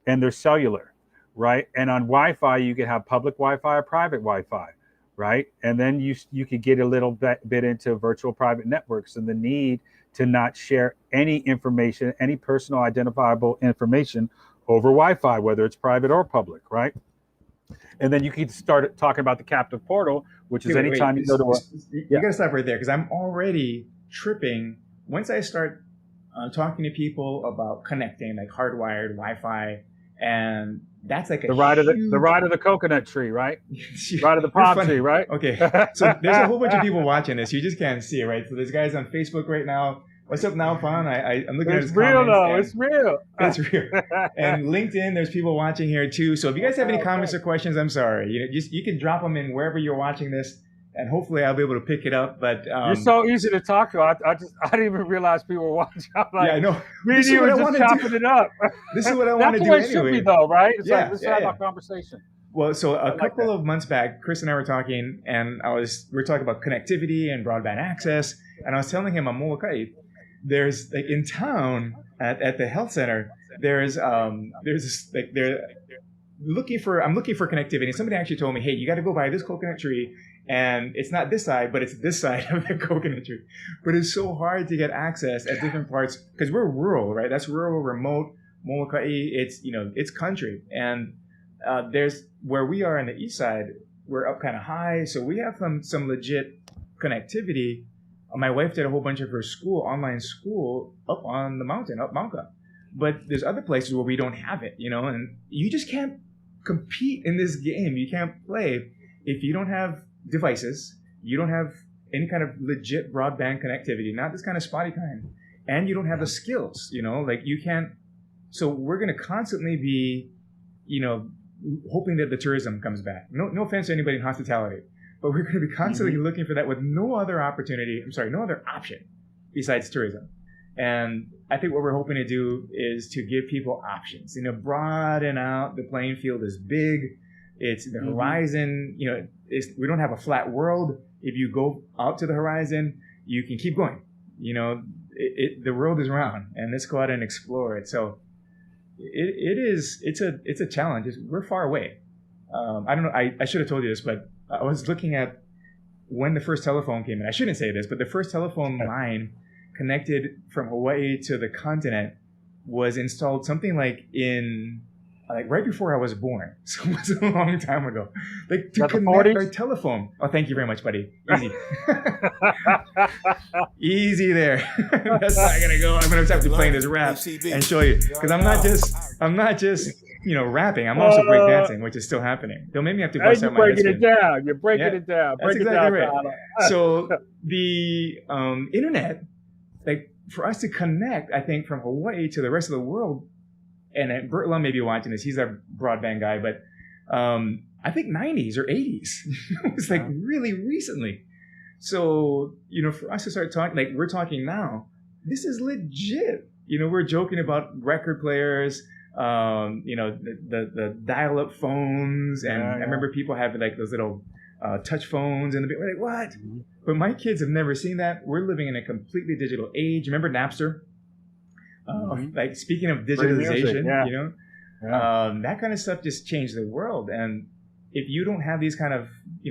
and there's cellular, right? And on Wi-Fi, you can have public Wi-Fi or private Wi-Fi, right? And then you could get a little bit into virtual private networks and the need to not share any information, any personal identifiable information over Wi-Fi, whether it's private or public, right? And then you can start talking about the captive portal, which is anytime you go to a... You got to stop right there because I'm already tripping. Once I start talking to people about connecting, like hardwired Wi-Fi, and that's like the ride of the coconut tree, right? Ride of the palm tree, right? Okay, so there's a whole bunch of people watching this. You just can't see it, right? So there's guys on Facebook right now. What's up now, Fawn? I'm looking at his comments. It's real. It's real. And LinkedIn, there's people watching here too. So if you guys have any comments or questions, I'm sorry. You can drop them in wherever you're watching this, and hopefully I'll be able to pick it up. But you're so easy to talk to. I didn't even realize people were watching. I'm like, yeah, I know. Me and you were just chopping it up. This is what I want to do anyway. That's anyway. the way it should be, though, right? It's like let's have a conversation. Well, so a couple of months back, Chris and I were talking, and we were talking about connectivity and broadband access, and I was telling him on Molokai, there's like in town at the health center, there's this, like I'm looking for connectivity. And somebody actually told me, hey, you got to go by this coconut tree, and it's not this side, but it's this side of the coconut tree. But it's so hard to get access at different parts because we're rural, right? That's rural, remote. Molokai, it's country, and there's where we are on the east side, we're up kind of high, so we have some legit connectivity. My wife did a whole bunch of her online school up on the mountain, up Mountka. But there's other places where we don't have it, and you just can't compete in this game. You can't play if you don't have devices, you don't have any kind of legit broadband connectivity, not this kind of spotty kind, and you don't have the skills, like you can't. So we're going to constantly be, hoping that the tourism comes back. No offense to anybody in hospitality. But we're going to be constantly looking for that with no other option besides tourism. And I think what we're hoping to do is to give people options. Broaden out. The playing field is big. It's the horizon. We don't have a flat world. If you go out to the horizon, you can keep going. The world is round, and let's go out and explore it. So it's a challenge. We're far away. I don't know. I should have told you this, but I was looking at when the first telephone came in. I shouldn't say this, but the first telephone line connected from Hawaii to the continent was installed something like right before I was born. So it was a long time ago. Like to connect our telephone. Oh, thank you very much, buddy. Easy. Easy there. That's not gonna go. I'm gonna have to play this rap and show you. Because I'm not just rapping. I'm also breakdancing, which is still happening. They'll make me have to bust out my head. You're breaking it down. That's exactly right. So the internet, like for us to connect, I think from Hawaii to the rest of the world, and Bert Lum may be watching this. He's our broadband guy, but I think 90s or 80s. It was like really recently. So for us to start talking, like we're talking now, this is legit. We're joking about record players. The dial-up phones, and I remember people having like those little touch phones, and we're like, what? Mm-hmm. But my kids have never seen that. We're living in a completely digital age. Remember Napster? Like speaking of digitalization, that kind of stuff just changed the world. And if you don't have these kind of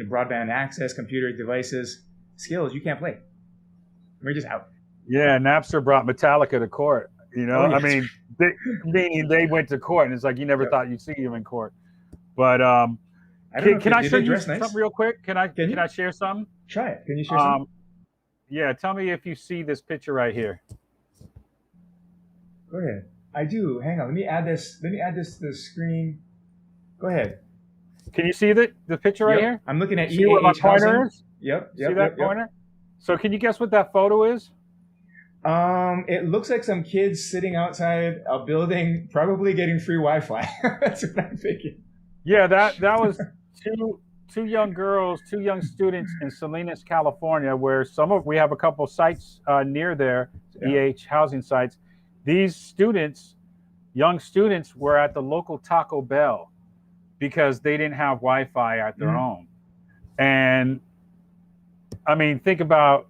broadband access, computer devices, skills, you can't play. We're just out. Yeah, Napster brought Metallica to court. I mean, they went to court, and it's like you never thought you'd see them in court. But can I show you something real quick? Can I share something? Try it. Can you share something? Yeah, tell me if you see this picture right here. Go ahead. I do. Hang on. Let me add this to the screen. Go ahead. Can you see the picture right here? I'm looking at EAH where my pointer Housing. is? Yep. See that pointer? So can you guess what that photo is? It looks like some kids sitting outside a building, probably getting free Wi-Fi. That's what I'm thinking. Yeah, that was two young girls, two young students in Salinas, California, where we have a couple sites near there, EAH Housing sites. These young students, were at the local Taco Bell, because they didn't have Wi-Fi at their home. And I mean, think about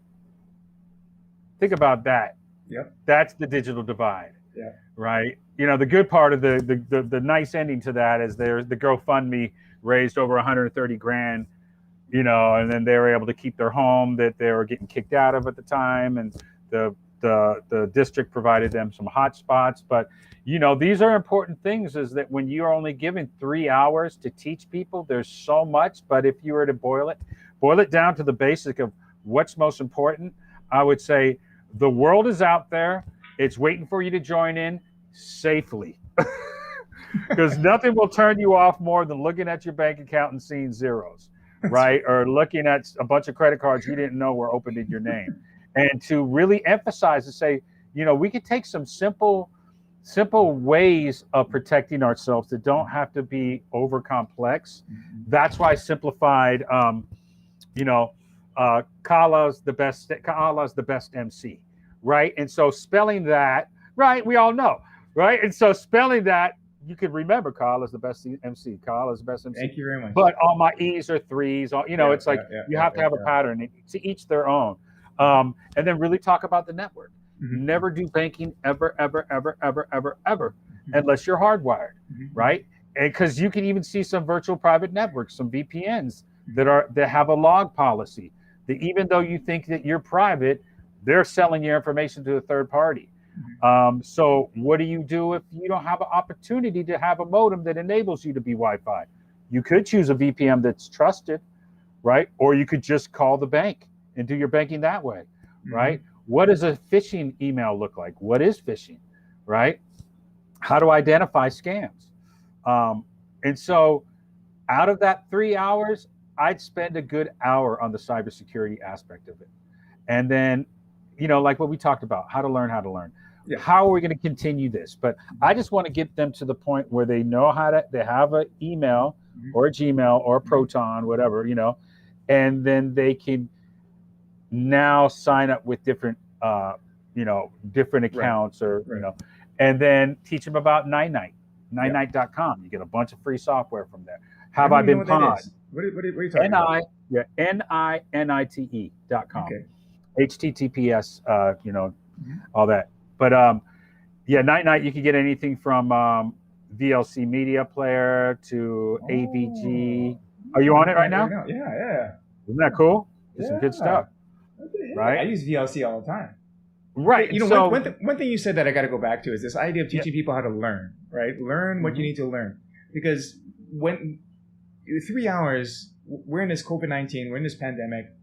that. Yep. That's the digital divide. Yeah. Right. You know, the good part of the nice ending to that is the GoFundMe raised over 130 grand, you know, and then they were able to keep their home that they were getting kicked out of at the time. And the district provided them some hotspots. But, you know, these are important things, is that when you're only given 3 hours to teach people, there's so much. But if you were to boil it down to the basic of what's most important, I would say the world is out there. It's waiting for you to join in safely, because nothing will turn you off more than looking at your bank account and seeing zeros, right? Or looking at a bunch of credit cards you didn't know were opened in your name. And to really emphasize and say, you know, we could take some simple ways of protecting ourselves that don't have to be over complex. That's why I simplified, Kala's the best MC, right? And so spelling that, right, we all know, right? And so spelling that, you could remember Kala's the best MC. Kala's the best MC. Thank you very much. But all my E's are 3s. You know, it's like you have to have a pattern. To each their own. And then really talk about the network. Never do banking ever, unless you're hardwired, right? And because you can even see some virtual private networks, some VPNs that have a log policy, that even though you think that you're private, they're selling your information to a third party. So what do you do if you don't have an opportunity to have a modem that enables you to be Wi-Fi? You could choose a VPN that's trusted, right? Or you could just call the bank and do your banking that way, right? What does a phishing email look like? What is phishing, right? How to identify scams? And so out of that 3 hours, I'd spend a good hour on the cybersecurity aspect of it. And then, you know, like what we talked about, how to learn. Yeah. How are we going to continue this? But I just want to get them to the point where they know they have an email or a Gmail or a Proton, whatever, you know, and then they can now sign up with different accounts, or, you know, and then teach them about Night, nightnight.com. You get a bunch of free software from there. Have I been pawned? What are you talking about? NINITE.com. Okay. HTTPS, all that. But Night, you can get anything from VLC Media Player to AVG. Are you on it right now? Yeah. Isn't that cool? It's some good stuff. Okay, right? I use VLC all the time. Right. You know, so, one thing you said that I got to go back to is this idea of teaching people how to learn, right? Learn what you need to learn. Because when 3 hours, we're in this COVID-19, we're in this pandemic.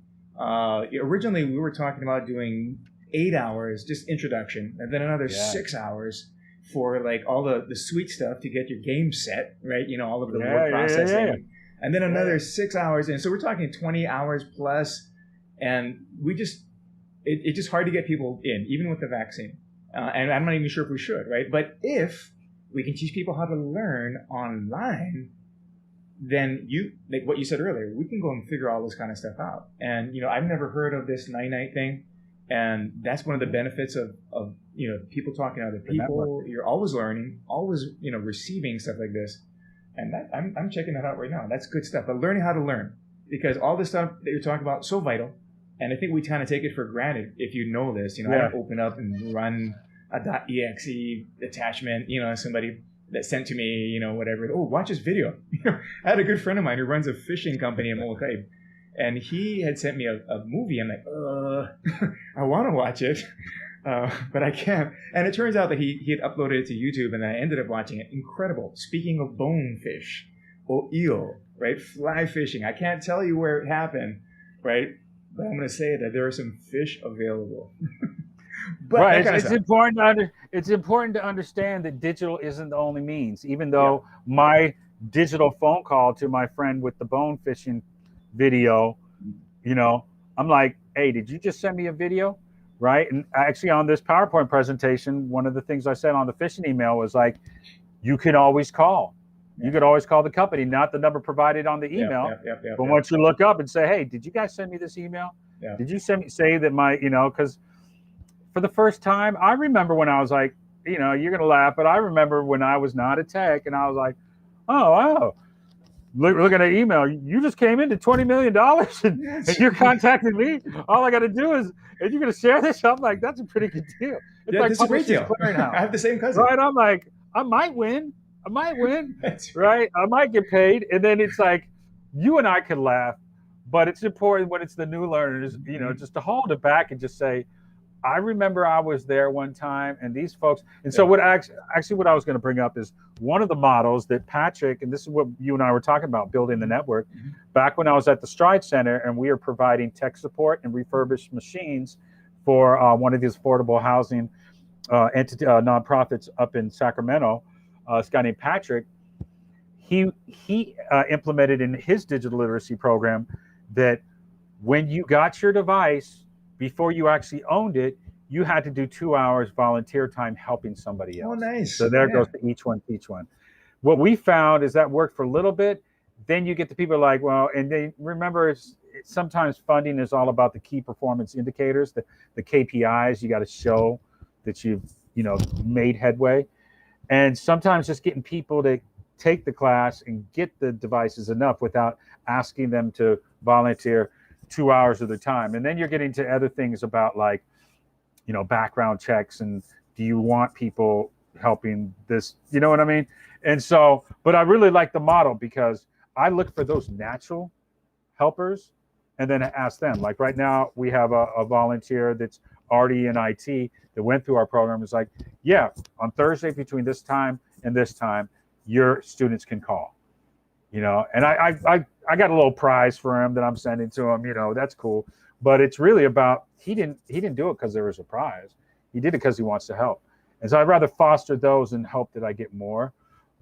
Originally, we were talking about doing 8 hours, just introduction, and then another 6 hours for like all the sweet stuff to get your game set, right? You know, all of the word processing. And then another 6 hours. And so we're talking 20 hours plus. And we just, it's just hard to get people in, even with the vaccine. And I'm not even sure if we should, right? But if we can teach people how to learn online, then like what you said earlier, we can go and figure all this kind of stuff out. And, you know, I've never heard of this Night thing. And that's one of the benefits of you know, people talking to other people. You're always learning, always, you know, receiving stuff like this. And I'm checking that out right now. That's good stuff. But learning how to learn, because all this stuff that you're talking about is so vital. And I think we kind of take it for granted if you know this. You know, I don't open up and run a .exe attachment, you know, somebody that sent to me, you know, whatever. Oh, watch this video. I had a good friend of mine who runs a fishing company in Molokai, and he had sent me a movie. I'm like, I want to watch it, but I can't. And it turns out that he had uploaded it to YouTube, and I ended up watching it. Incredible. Speaking of bonefish or eel, right? Fly fishing. I can't tell you where it happened, right? But I'm going to say that there are some fish available. But right. It's important to understand that digital isn't the only means. Even though my digital phone call to my friend with the bone fishing video, you know, I'm like, hey, did you just send me a video? Right. And actually on this PowerPoint presentation, one of the things I said on the phishing email was like, you can always call. You could always call the company, not the number provided on the email. But once you look up and say, hey, did you guys send me this email? Did you say that my, you know, because for the first time, I remember when I was like, you know, you're going to laugh, but I remember when I was not a tech and I was like, oh, look at an email. You just came into $20 million and you're contacting me. All I got to do is, and you're going to share this? I'm like, that's a pretty good deal. It's like that's a great deal. Clearinghouse. I have the same cousin. Right? I'm like, I might win. That's right? I might get paid. And then it's like, you and I could laugh, but it's important when it's the new learners, just to hold it back and just say, I remember I was there one time and these folks. And so what I was going to bring up is one of the models that Patrick, and this is what you and I were talking about, building the network, back when I was at the Stride Center and we were providing tech support and refurbished machines for one of these affordable housing nonprofits up in Sacramento, this guy named Patrick. He implemented in his digital literacy program that when you got your device, before you actually owned it, you had to do 2 hours volunteer time helping somebody else. Oh, nice. So there goes to each one, teach one. What we found is that worked for a little bit. Then you get the people like, well, and they remember sometimes funding is all about the key performance indicators, the KPIs. You got to show that you've made headway. And sometimes just getting people to take the class and get the devices enough without asking them to volunteer 2 hours of their time. And then you're getting to other things about like, background checks and do you want people helping this, you know what I mean? And so, but I really like the model because I look for those natural helpers and then ask them. Like right now we have a volunteer that's already in IT that went through our program. It's like, yeah, on Thursday between this time and this time, your students can call, and I got a little prize for him that I'm sending to him, that's cool. But it's really about, he didn't do it because there was a prize. He did it because he wants to help. And so I'd rather foster those and hope that I get more.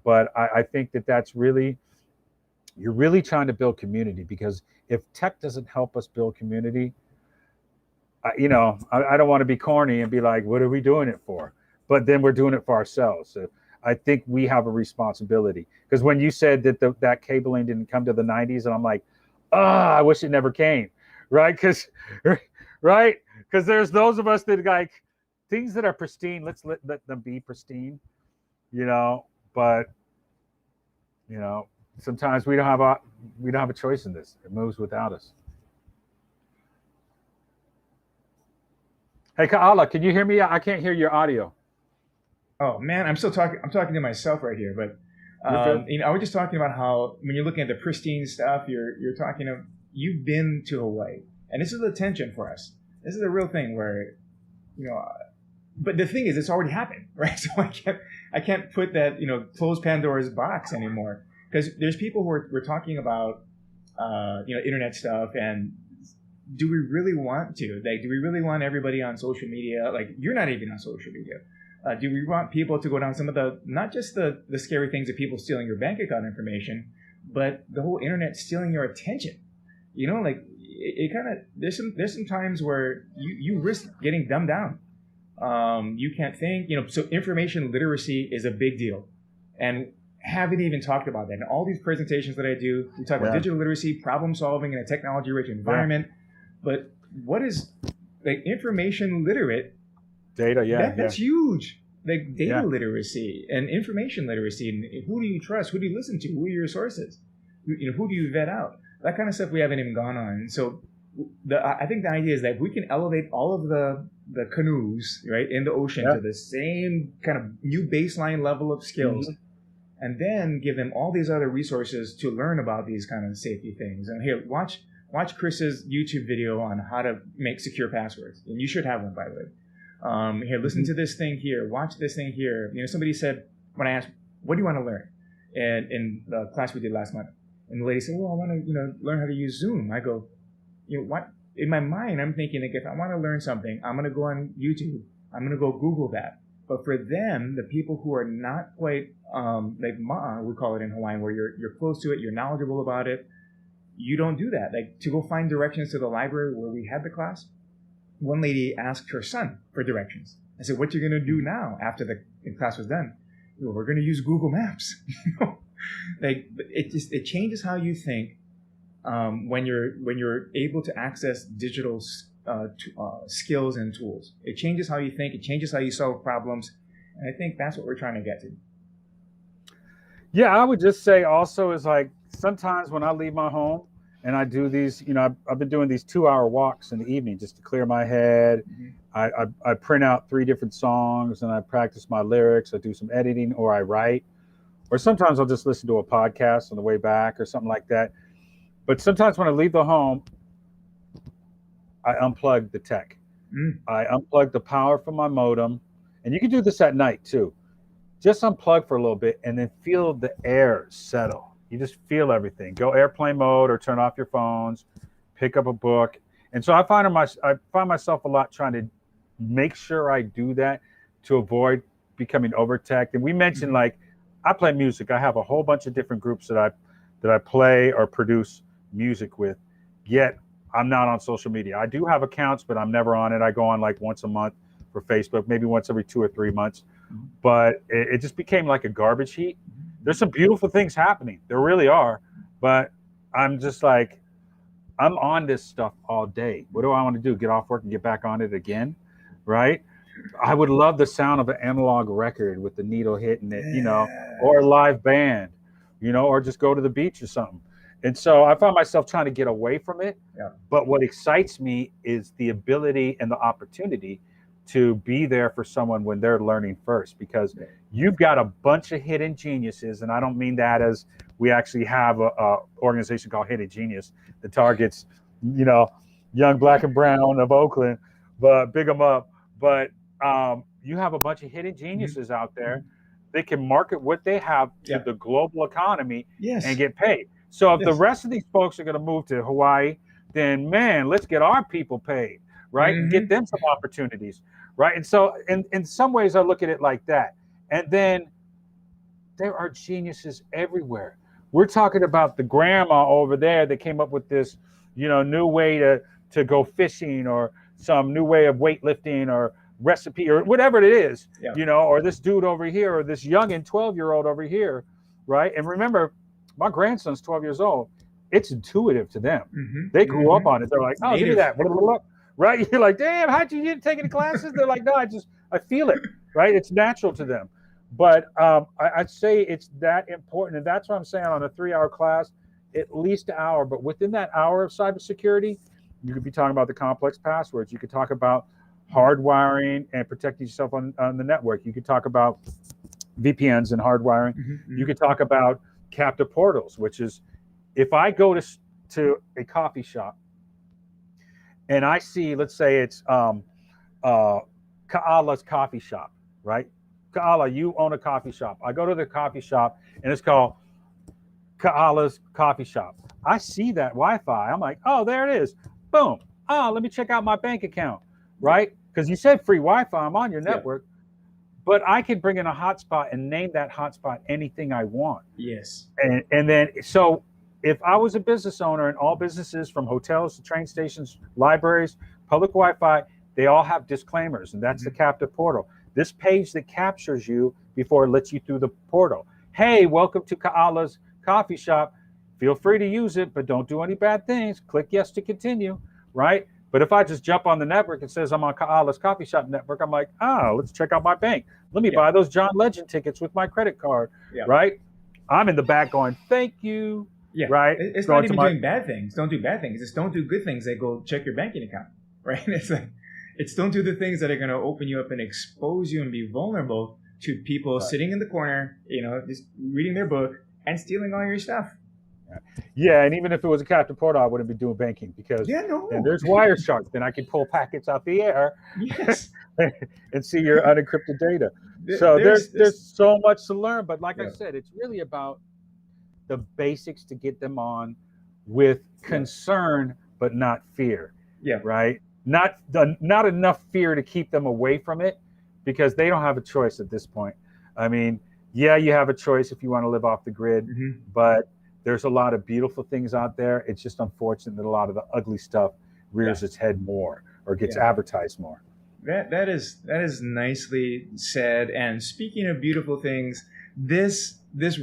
But I think that's really, you're really trying to build community, because if tech doesn't help us build community, I don't want to be corny and be like, what are we doing it for? But then we're doing it for ourselves. So I think we have a responsibility. Because when you said that that cabling didn't come to the 90s, and I'm like, I wish it never came. Right? Because there's those of us that like things that are pristine, let's let them be pristine, but sometimes we don't have a choice in this. It moves without us. Hey, Kaala, can you hear me? I can't hear your audio. Oh man, I'm still talking. I'm talking to myself right here, but I was just talking about how when you're looking at the pristine stuff, you're talking of, you've been to Hawaii, and this is the tension for us. This is a real thing where, but the thing is, it's already happened, right? So I can't put that, close Pandora's box anymore, because there's people who we're talking about, internet stuff, and do we really want to? Like, do we really want everybody on social media? Like, you're not even on social media. Do we want people to go down some of not just the scary things of people stealing your bank account information, but the whole internet stealing your attention? Like it kind of, there's some times where you risk getting dumbed down. You can't think, so information literacy is a big deal. And haven't even talked about that. In all these presentations that I do, we talk about digital literacy, problem solving in a technology-rich environment. Yeah. But what is like information literate? Data, that's huge. Like data literacy and information literacy, and who do you trust? Who do you listen to? Who are your sources? Who do you vet out? That kind of stuff we haven't even gone on. So I think the idea is that we can elevate all of the canoes, right, in the ocean to the same kind of new baseline level of skills, and then give them all these other resources to learn about these kind of safety things. And here, watch Chris's YouTube video on how to make secure passwords, and you should have one, by the way. Here, listen to this thing here. Watch this thing here. Somebody said, when I asked, what do you want to learn? And in the class we did last month, and the lady said, well, I want to, learn how to use Zoom. I go, what? In my mind, I'm thinking, like, if I want to learn something, I'm going to go on YouTube. I'm going to go Google that. But for them, the people who are not quite, like ma'a, we call it in Hawaiian, where you're close to it, you're knowledgeable about it, you don't do that. Like, to go find directions to the library where we had the class, one lady asked her son for directions. I said, what you going to do now after the class was done? We're going to use Google Maps. Like, it changes how you think when you're able to access digital skills and tools. It changes how you think. It changes how you solve problems. And I think that's what we're trying to get to. Yeah, I would just say also is like sometimes when I leave my home and I do these, I've been doing these 2 hour walks in the evening just to clear my head. Mhm. I print out 3 different songs and I practice my lyrics. I do some editing or I write, or sometimes I'll just listen to a podcast on the way back or something like that. But sometimes when I leave the home, I unplug the tech. Mm. I unplug the power from my modem, and you can do this at night too. Just unplug for a little bit and then feel the air settle. You just feel everything. Go airplane mode or turn off your phones, pick up a book. And so I find myself a lot trying to make sure I do that to avoid becoming over tech. And we mentioned like I play music. I have a whole bunch of different groups that I play or produce music with. Yet I'm not on social media. I do have accounts, but I'm never on it. I go on like once a month for Facebook, maybe once every 2 or 3 months. But it just became like a garbage heap. There's some beautiful things happening. There really are. But I'm just like, I'm on this stuff all day. What do I want to do? Get off work and get back on it again? Right? I would love the sound of an analog record with the needle hitting it, or a live band, or just go to the beach or something. And so I found myself trying to get away from it. Yeah. But what excites me is the ability and the opportunity to be there for someone when they're learning first, because you've got a bunch of hidden geniuses. And I don't mean that as we actually have a organization called Hidden Genius that targets, young black and brown of Oakland, but big them up. But you have a bunch of hidden geniuses out there. They can market what they have to the global economy and get paid. So if the rest of these folks are going to move to Hawaii, then man, let's get our people paid, right? And get them some opportunities, right? And so in some ways I look at it like that. And then there are geniuses everywhere. We're talking about the grandma over there that came up with this, new way to go fishing, or some new way of weightlifting or recipe or whatever it is, or this dude over here, or this youngin' 12-year-old over here, right? And remember, my grandson's 12 years old. It's intuitive to them. They grew up on it. They're like, oh, give me that. Right? You're like, damn, how'd you take any classes? They're like, no, I feel it, right? It's natural to them. But I'd say it's that important. And that's what I'm saying on a 3-hour class, at least an hour. But within that hour of cybersecurity, you could be talking about the complex passwords. You could talk about hardwiring and protecting yourself on the network. You could talk about VPNs and hardwiring. You could talk about captive portals, which is if I go to a coffee shop and I see, let's say it's Ka'ala's coffee shop, right? Ka'ala, you own a coffee shop. I go to the coffee shop and it's called Ka'ala's coffee shop. I see that Wi-Fi. I'm like, oh, there it is. Boom. Oh, let me check out my bank account, right? Because you said free Wi-Fi. I'm on your network. But I can bring in a hotspot and name that hotspot anything I want. Yes. And then, so if I was a business owner, and all businesses from hotels to train stations, libraries, public Wi-Fi, they all have disclaimers, and that's the captive portal. This page that captures you before it lets you through the portal. Hey, welcome to Ka'ala's coffee shop. Feel free to use it, but don't do any bad things. Click yes to continue, right? But if I just jump on the network and says I'm on Ka'ala's coffee shop network, I'm like, let's check out my bank. Let me buy those John Legend tickets with my credit card, right? I'm in the back going, thank you, right? It's not even doing bad things. Don't do bad things. It's don't do good things. They go check your banking account, right? It's don't do the things that are going to open you up and expose you and be vulnerable to people sitting in the corner, just reading their book and stealing all your stuff. Yeah, and even if it was a captive portal, I wouldn't be doing banking because there's Wireshark. Then I can pull packets out the air and see your unencrypted data. So there's so much to learn. But like I said, it's really about the basics to get them on with concern, but not fear. Right? Not enough fear to keep them away from it, because they don't have a choice at this point. I mean, you have a choice if you want to live off the grid, but there's a lot of beautiful things out there. It's just unfortunate that a lot of the ugly stuff rears its head more or gets advertised more. That is nicely said. And speaking of beautiful things, this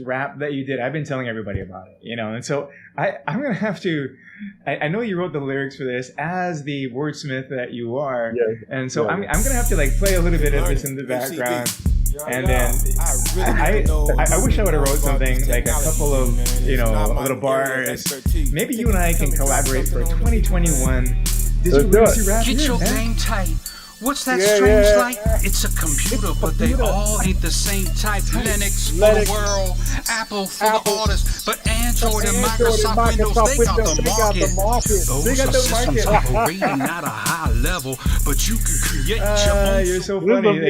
rap that you did, I've been telling everybody about it, and so I'm gonna have to. I know you wrote the lyrics for this as the wordsmith that you are, and so I'm gonna have to play a little bit of this in the background. And then I wish I would have wrote something like a couple of, little bars. Maybe you and I can collaborate for 2021 digital literacy rap. Get your game tight. What's that strange light? It's a computer, but they all ain't the same type. Linux for the world, Apple for the artists, but Android and Microsoft Windows, they got the market. Those are systems operating at a high level, but you can create your own. You're so funny.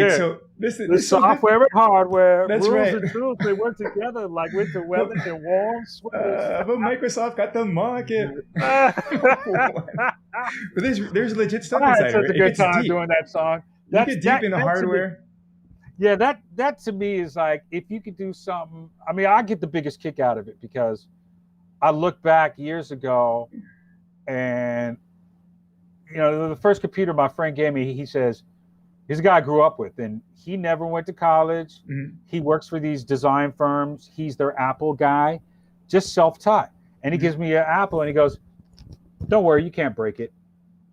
The software and hardware, that's rules right. Uh, and tools, they work together like winter weather and warm sweaters. But Microsoft got the market. But there's legit stuff I inside had such of it. a good time doing that song. You get deep in the hardware. Yeah, that to me is like, if you could do something. I mean, I get the biggest kick out of it because I look back years ago, and the first computer my friend gave me, he says, he's a guy I grew up with, and he never went to college. Mm-hmm. He works for these design firms. He's their Apple guy, just self-taught. And he gives me an Apple, and he goes, "Don't worry, you can't break it."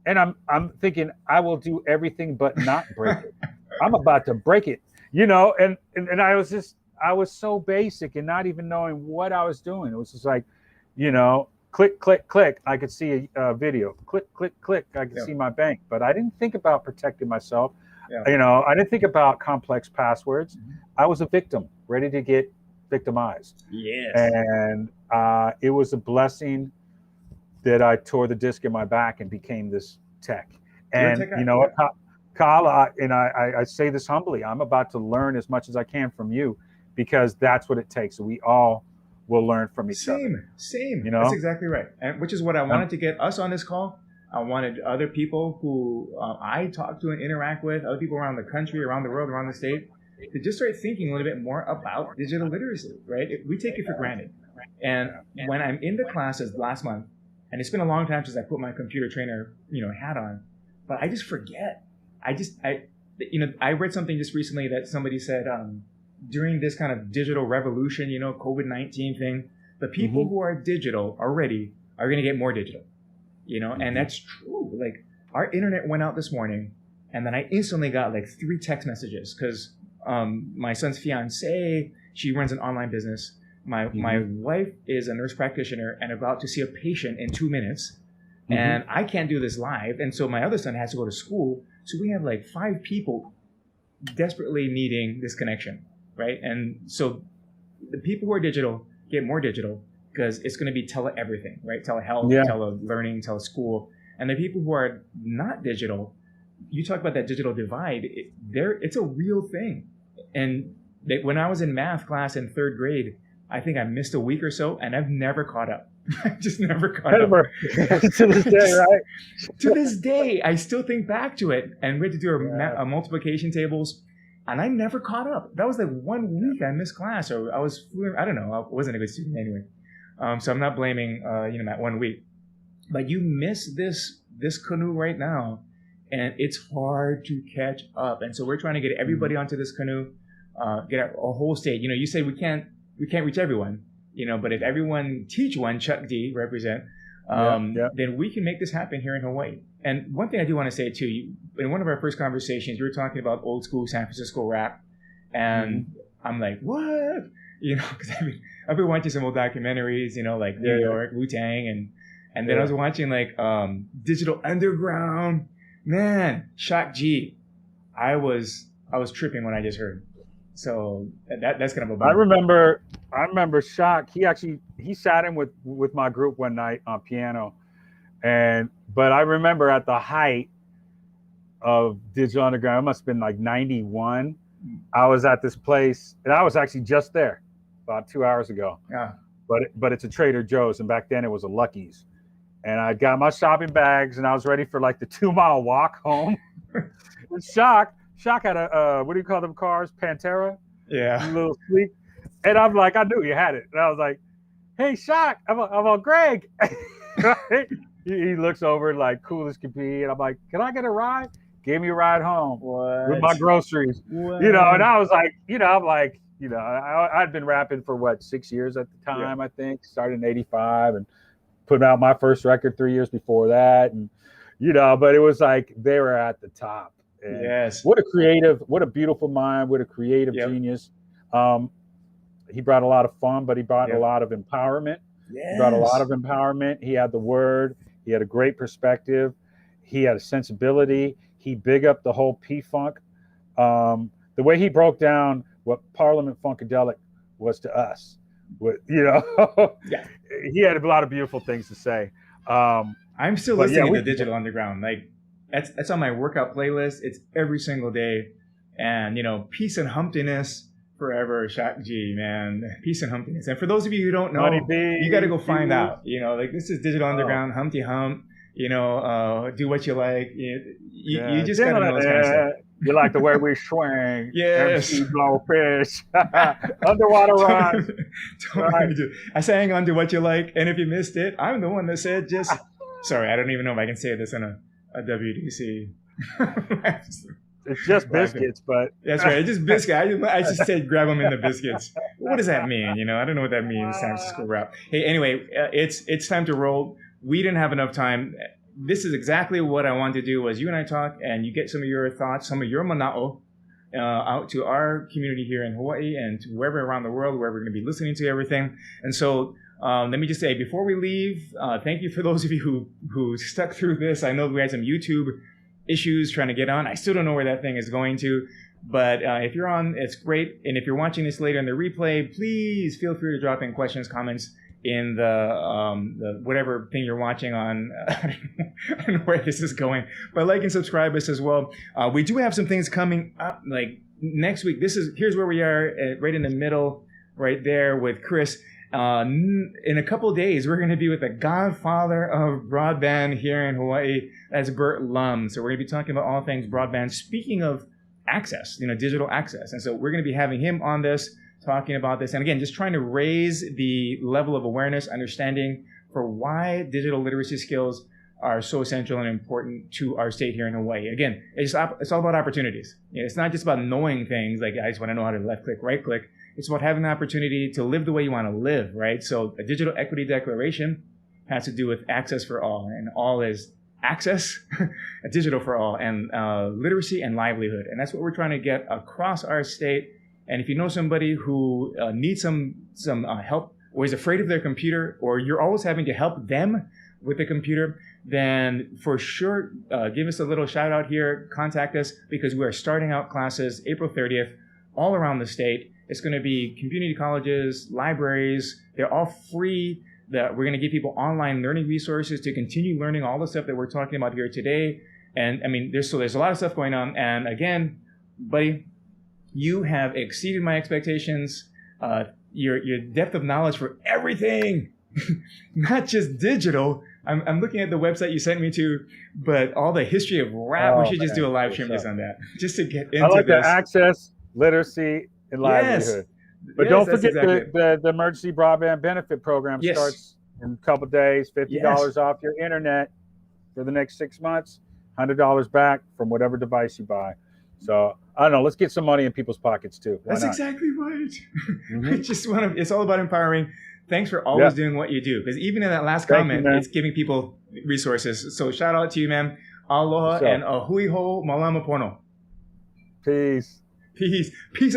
And I'm thinking, I will do everything but not break it. I'm about to break it, and I was so basic and not even knowing what I was doing. It was just like, click, click, click. I could see a video. Click, click, click. I could see my bank, but I didn't think about protecting myself. Yeah. I didn't think about complex passwords. Mm-hmm. I was a victim, ready to get victimized. Yes. And it was a blessing that I tore the disc in my back and became this tech. And what, Kyle, I say this humbly, I'm about to learn as much as I can from you, because that's what it takes. We all will learn from each other. Same. That's exactly right. And which is what I wanted to get us on this call. I wanted other people who I talk to and interact with, other people around the country, around the world, around the state, to just start thinking a little bit more about digital literacy, right? We take it for granted. And when I'm in the classes last month, and it's been a long time since I put my computer trainer, hat on, but I just forget. I read something just recently that somebody said during this kind of digital revolution, COVID-19 thing, the people who are digital already are going to get more digital. And that's true. Like, our internet went out this morning, and then I instantly got like 3 text messages because my son's fiance, she runs an online business. My wife is a nurse practitioner and about to see a patient in 2 minutes, and I can't do this live. And so my other son has to go to school. So we have like 5 people desperately needing this connection, right? And so the people who are digital get more digital, because it's going to be tele-everything, right? Telehealth, tele-learning, tele-school. And the people who are not digital, you talk about that digital divide, it's a real thing. And when I was in math class in 3rd grade, I think I missed a week or so, and I've never caught up. I just never caught up. To this day, right? To this day, I still think back to it. And we had to do a multiplication tables, and I never caught up. That was like 1 week I missed class, or I was, I don't know, I wasn't a good student anyway. So I'm not blaming, that 1 week. But you miss this canoe right now, and it's hard to catch up. And so we're trying to get everybody onto this canoe, get a whole state. You say we can't reach everyone, but if everyone teach one, Chuck D represent, then we can make this happen here in Hawaii. And one thing I do want to say too, in one of our first conversations, you were talking about old school San Francisco rap, and I'm like, what? Because I've been watching some old documentaries, like New York, Wu-Tang, and then I was watching like Digital Underground. Man, Shock G. I was tripping when I just heard. So that's kind of a bummer. I remember Shock. He sat in with my group one night on piano, but I remember at the height of Digital Underground, it must have been like 91. I was at this place, and I was actually just there about 2 hours ago. Yeah. But it's a Trader Joe's, and back then it was a Lucky's. And I got my shopping bags, and I was ready for like the 2-mile walk home. And Shock had a what do you call them cars? Pantera. Yeah. A little sleek. And I'm like, I knew you had it. And I was like, hey, Shock, I'm on Greg. He looks over like cool as could be, and I'm like, can I get a ride? Gave me a ride home with my groceries. What? And I was like, I'd been rapping for 6 years at the time, I think. Started in 85 and put out my first record 3 years before that. And, but it was like they were at the top. And Yes. what a beautiful mind, what a creative genius. He brought a lot of fun, but he brought a lot of empowerment. Yes. He brought a lot of empowerment. He had the word. He had a great perspective. He had a sensibility. He big up the whole P-Funk. The way he broke down what Parliament Funkadelic was to us, he had a lot of beautiful things to say. I'm still listening to Digital Underground. Like that's on my workout playlist. It's every single day. And peace and humptiness forever. Shaq G, man, peace and humptiness. And for those of you who don't know, you got to go find out. Like this is Digital Underground, Humpty Hump. Do what you like. You just got to know this kind of stuff. You like the way we swing. Yes. MC Blowfish. Underwater Rock. I sang On Do What You Like, and if you missed it, I'm the one that said just... Sorry, I don't even know if I can say this in a WDC. It's just biscuits, but... That's right, it's just biscuits. I just said grab them in the biscuits. What does that mean? I don't know what that means, San Francisco rap. Hey, anyway, it's time to roll. We didn't have enough time. This is exactly what I wanted to do, was you and I talk, and you get some of your thoughts, some of your mana'o, out to our community here in Hawaii and to wherever around the world where we're going to be listening to everything. And so let me just say, before we leave, thank you for those of you who stuck through this. I know we had some YouTube issues trying to get on. I still don't know where that thing is going to. But if you're on, it's great. And if you're watching this later in the replay, please feel free to drop in questions, comments, in the whatever thing you're watching on. I don't know where this is going, but like and subscribe us as well. We do have some things coming up like next week. Here's where we are, right in the middle, right there with Chris. In a couple of days, we're going to be with the godfather of broadband here in Hawaii. That's Bert Lum. So we're going to be talking about all things broadband. Speaking of access, digital access. And so we're going to be having him on this, talking about this. And again, just trying to raise the level of awareness, understanding for why digital literacy skills are so essential and important to our state here in Hawaii. Again, it's all about opportunities. It's not just about knowing things like I just want to know how to left click, right click. It's about having the opportunity to live the way you want to live, right? So a digital equity declaration has to do with access for all, and all is access, a digital for all, and literacy and livelihood. And that's what we're trying to get across our state. And if you know somebody who needs some help, or is afraid of their computer, or you're always having to help them with the computer, then for sure, give us a little shout out here, contact us, because we are starting out classes April 30th all around the state. It's going to be community colleges, libraries. They're all free. We're going to give people online learning resources to continue learning all the stuff that we're talking about here today. And I mean, there's a lot of stuff going on. And again, buddy, you have exceeded my expectations. Your depth of knowledge for everything, not just digital. I'm looking at the website you sent me to, but all the history of rap. We should just do a live stream just on that, just to get into I like this. The access, literacy, and livelihood. But don't forget the emergency broadband benefit program starts in a couple of days. $50 off your internet for the next 6 months. $100 back from whatever device you buy. So I don't know. Let's get some money in people's pockets too. That's exactly right. It's all about empowering. Thanks for always doing what you do. Because even in that last comment, it's giving people resources. So shout out to you, man. Aloha and a hui ho malama pono. Peace. Peace. Peace.